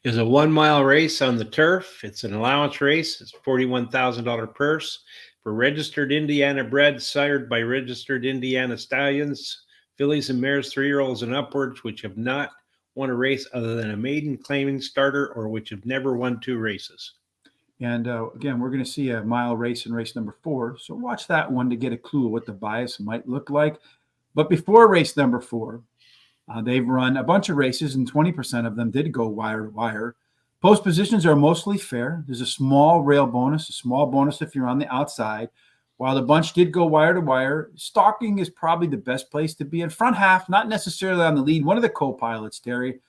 is a 1 mile race on the turf. It's an allowance race. It's $41,000 purse for registered Indiana bred, sired by registered Indiana stallions, fillies and mares, 3-year-olds and upwards, which have not won a race other than a maiden claiming starter or which have never won 2 races. And again, we're going to see a mile race in race number 4. So watch that one to get a clue of what the bias might look like. But before race number 4, they've run a bunch of races, and 20% of them did go wire to wire. Post positions are mostly fair. There's a small rail bonus, a small bonus if you're on the outside. While the bunch did go wire to wire, stalking is probably the best place to be in front half, not necessarily on the lead. One of the co-pilots, Terry.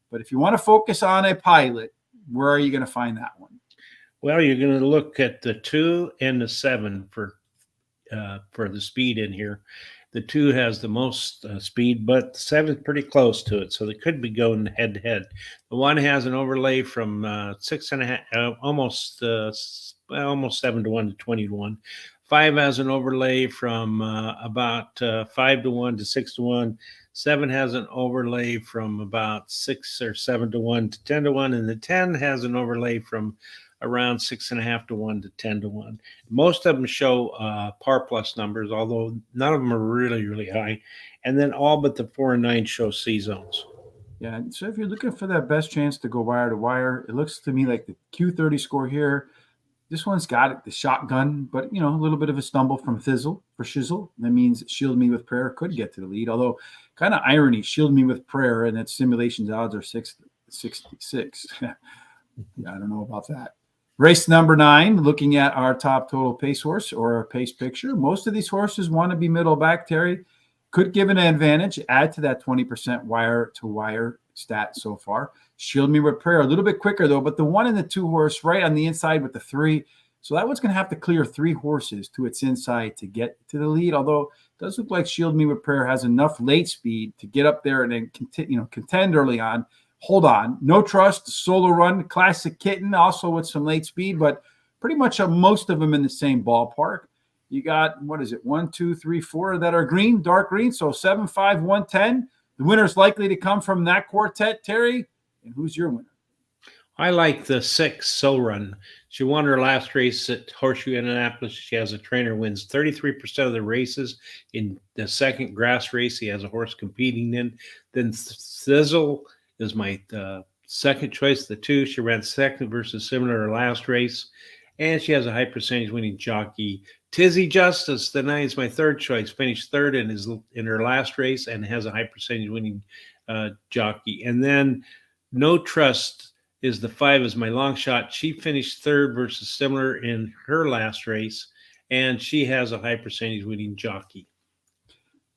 But if you want to focus on a pilot, where are you going to find that one? Well, you're going to look at the 2 and the 7 for the speed in here. The 2 has the most speed, but the 7 is pretty close to it, so they could be going head to head. The 1 has an overlay from 6.5, almost 7 to 1 to 20 to 1. 5 has an overlay from about 5 to 1 to 6 to 1. 7 has an overlay from about 6 or 7 to 1 to 10 to 1, and the 10 has an overlay from around 6.5 to 1 to 10 to 1. Most of them show par plus numbers, although none of them are really, really high. And then all but the 4 and 9 show C zones. Yeah, so if you're looking for that best chance to go wire to wire, it looks to me like the Q30 score here This one's got it, the shotgun, but a little bit of a stumble from Thizzle for Shizzle. That means Shield Me with Prayer could get to the lead. Although, kind of irony, Shield Me with Prayer and that simulation's odds are 666. I don't know about that. Race number 9, looking at our top total pace horse or our pace picture. Most of these horses want to be middle back, Terry. Could give an advantage, add to that 20% wire to wire stat so far. Shield Me with Prayer, a little bit quicker though, but the 1 and the 2 horse right on the inside with the 3. So that one's going to have to clear 3 horses to its inside to get to the lead. Although it does look like Shield Me with Prayer has enough late speed to get up there and then contend early on. Hold on. No Trust, Solo Run, Classic Kitten, also with some late speed, but pretty much most of them in the same ballpark. You got, 1, 2, 3, 4 that are green, dark green. So 7, 5, 1, 10. The winner's likely to come from that quartet, Terry. And who's your winner? I like the 6 So Run. She won her last race at Horseshoe Indianapolis. She has a trainer wins 33% of the races. In the second grass race, he has a horse competing in. Then Thizzle is my second choice. The 2, she ran second versus similar her last race. And she has a high percentage winning jockey. Tizzy Justice, the 9 is my third choice. Finished third in her last race and has a high percentage winning jockey. And then No Trust is the 5 is my long shot. She finished third versus similar in her last race, and she has a high percentage winning jockey.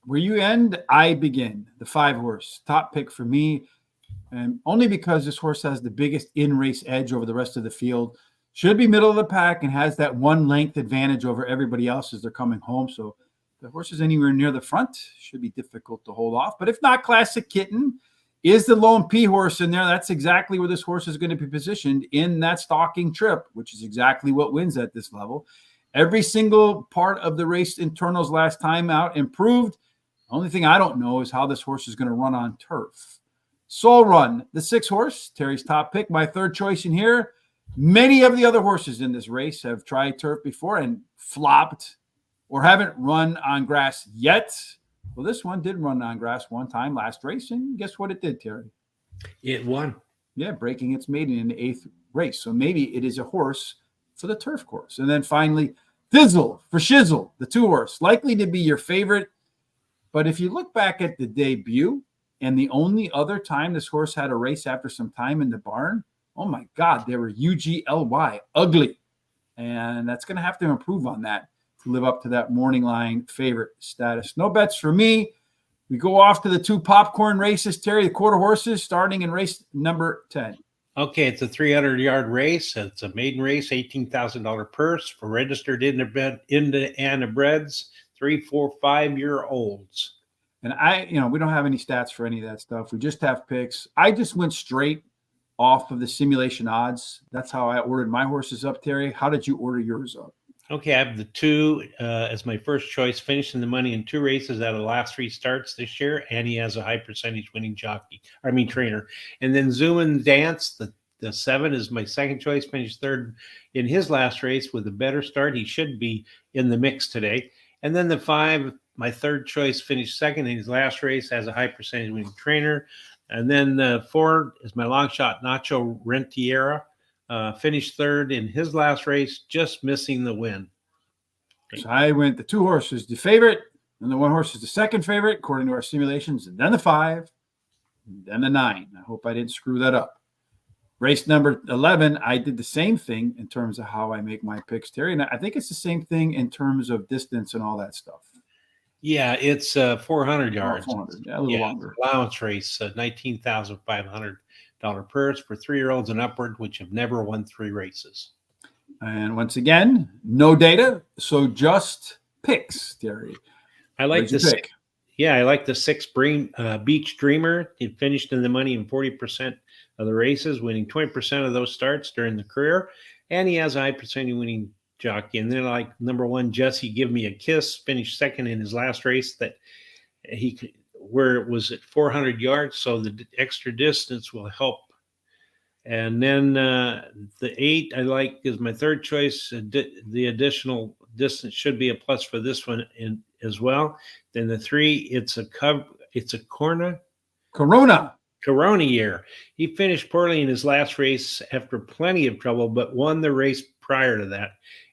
Where you end, I begin. The 5 horse, top pick for me, and only because this horse has the biggest in-race edge over the rest of the field. Should be middle of the pack and has that 1 length advantage over everybody else as they're coming home. So if the horse is anywhere near the front, should be difficult to hold off. But if not, Classic Kitten is the lone P horse in there. That's exactly where this horse is going to be positioned in that stalking trip, which is exactly what wins at this level. Every single part of the race internals last time out improved. Only thing I don't know is how this horse is going to run on turf. Soul Run, the 6 horse, Terry's top pick, my third choice in here. Many of the other horses in this race have tried turf before and flopped or haven't run on grass yet. Well, this one did run on grass one time last race, and guess what it did, Terry? It won. Yeah, breaking its maiden in the 8th race. So maybe it is a horse for the turf course. And then finally, Thizzle for Shizzle, the 2 horse, likely to be your favorite. But if you look back at the debut and the only other time this horse had a race after some time in the barn, oh my God, they were UGLY, ugly. And that's going to have to improve on that to live up to that morning line favorite status. No bets for me. We go off to the 2 popcorn races, Terry, the quarter horses, starting in race number 10. Okay, it's a 300-yard race. It's a maiden race, $18,000 purse for registered Indiana breds, 3, 4, 5-year-olds. And we don't have any stats for any of that stuff. We just have picks. I just went straight off of the simulation odds. That's how I ordered my horses up, Terry. How did you order yours up? Okay, I have the 2 as my first choice, finishing the money in 2 races out of the last 3 starts this year, and he has a high percentage winning trainer. And then Zoom and Dance, the 7 is my second choice, finished third in his last race with a better start. He should be in the mix today. And then the 5, my third choice, finished second in his last race, has a high percentage winning trainer. And then the 4 is my long shot, Nacho Rentiera. Finished third in his last race, just missing the win. So I went the 2 horses, the favorite, and the 1 horse is the second favorite, according to our simulations, and then the 5, and then the 9. I hope I didn't screw that up. Race number 11, I did the same thing in terms of how I make my picks, Terry, and I think it's the same thing in terms of distance and all that stuff. Yeah, it's 400 yards. 400, yeah, a little longer. Allowance race, $19,500 purse for 3-year-olds and upward, which have never won 3 races. And once again, no data, so just picks, Terry. I like the pick. Yeah, I like the 6 Beach Dreamer. He finished in the money in 40% of the races, winning 20% of those starts during the career, and he has a high percentage winning jockey. And then I like number 1, Jesse Give Me a Kiss, finished second in his last race where it was at 400 yards, so the extra distance will help. And then the 8 I like is my third choice. The additional distance should be a plus for this one as well. Then the 3, it's a Corona. Corona year. He finished poorly in his last race after plenty of trouble, but won the race prior to that.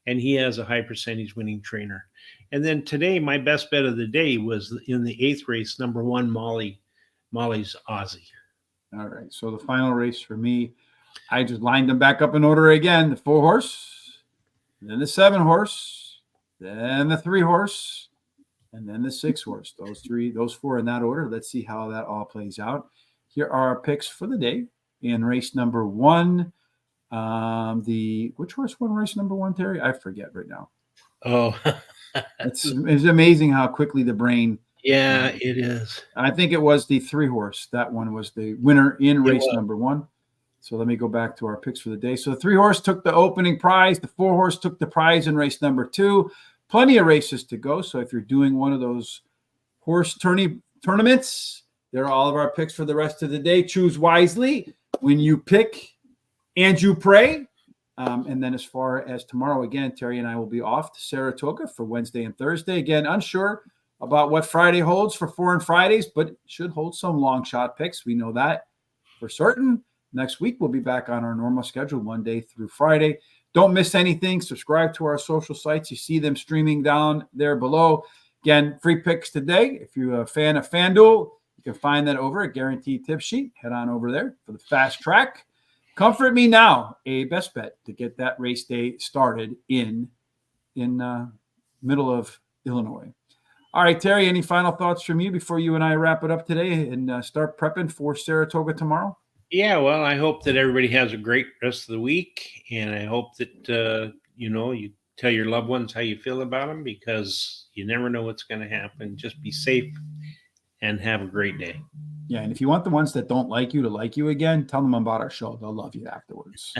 And he has a high percentage winning trainer. And then today, my best bet of the day was in the 8th race, number 1, Molly's Aussie. All right. So the final race for me, I just lined them back up in order again. The 4 horse, then the 7 horse, then the 3 horse, and then the 6 horse. Those 4 in that order. Let's see how that all plays out. Here are our picks for the day. In race number 1, which horse won race number 1, Terry? I forget right now. Oh, it's amazing how quickly the brain. Yeah, it is. I think it was the 3 horse. That one was the winner in race number 1. So let me go back to our picks for the day. So the 3 horse took the opening prize. The 4 horse took the prize in race number 2. Plenty of races to go. So if you're doing one of those horse tournaments, there are all of our picks for the rest of the day. Choose wisely when you pick and you pray. And then as far as tomorrow, again, Terry and I will be off to Saratoga for Wednesday and Thursday. Again, unsure about what Friday holds for Foreign Fridays, but it should hold some long shot picks. We know that for certain. Next week, we'll be back on our normal schedule, Monday through Friday. Don't miss anything. Subscribe to our social sites. You see them streaming down there below. Again, free picks today. If you're a fan of FanDuel, you can find that over at Guaranteed Tip Sheet. Head on over there for the fast track. Comfort Me Now, a best bet to get that race day started in middle of Illinois. All right, Terry, any final thoughts from you before you and I wrap it up today and start prepping for Saratoga tomorrow? Yeah, well, I hope that everybody has a great rest of the week, and I hope that you tell your loved ones how you feel about them, because you never know what's going to happen. Just be safe and have a great day. Yeah, and if you want the ones that don't like you to like you again, tell them about our show. They'll love you afterwards.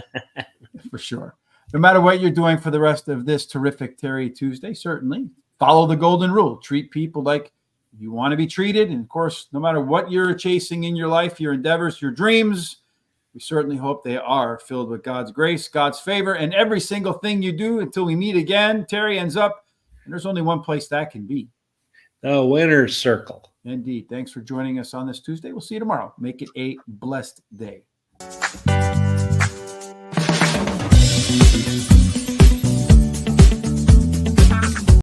For sure. No matter what you're doing for the rest of this terrific Terry Tuesday, certainly follow the golden rule. Treat people like you want to be treated. And of course, no matter what you're chasing in your life, your endeavors, your dreams, we certainly hope they are filled with God's grace, God's favor, and every single thing you do until we meet again, Terry, ends up, and there's only one place that can be. The winner's circle. Indeed. Thanks for joining us on this Tuesday. We'll see you tomorrow. Make it a blessed day.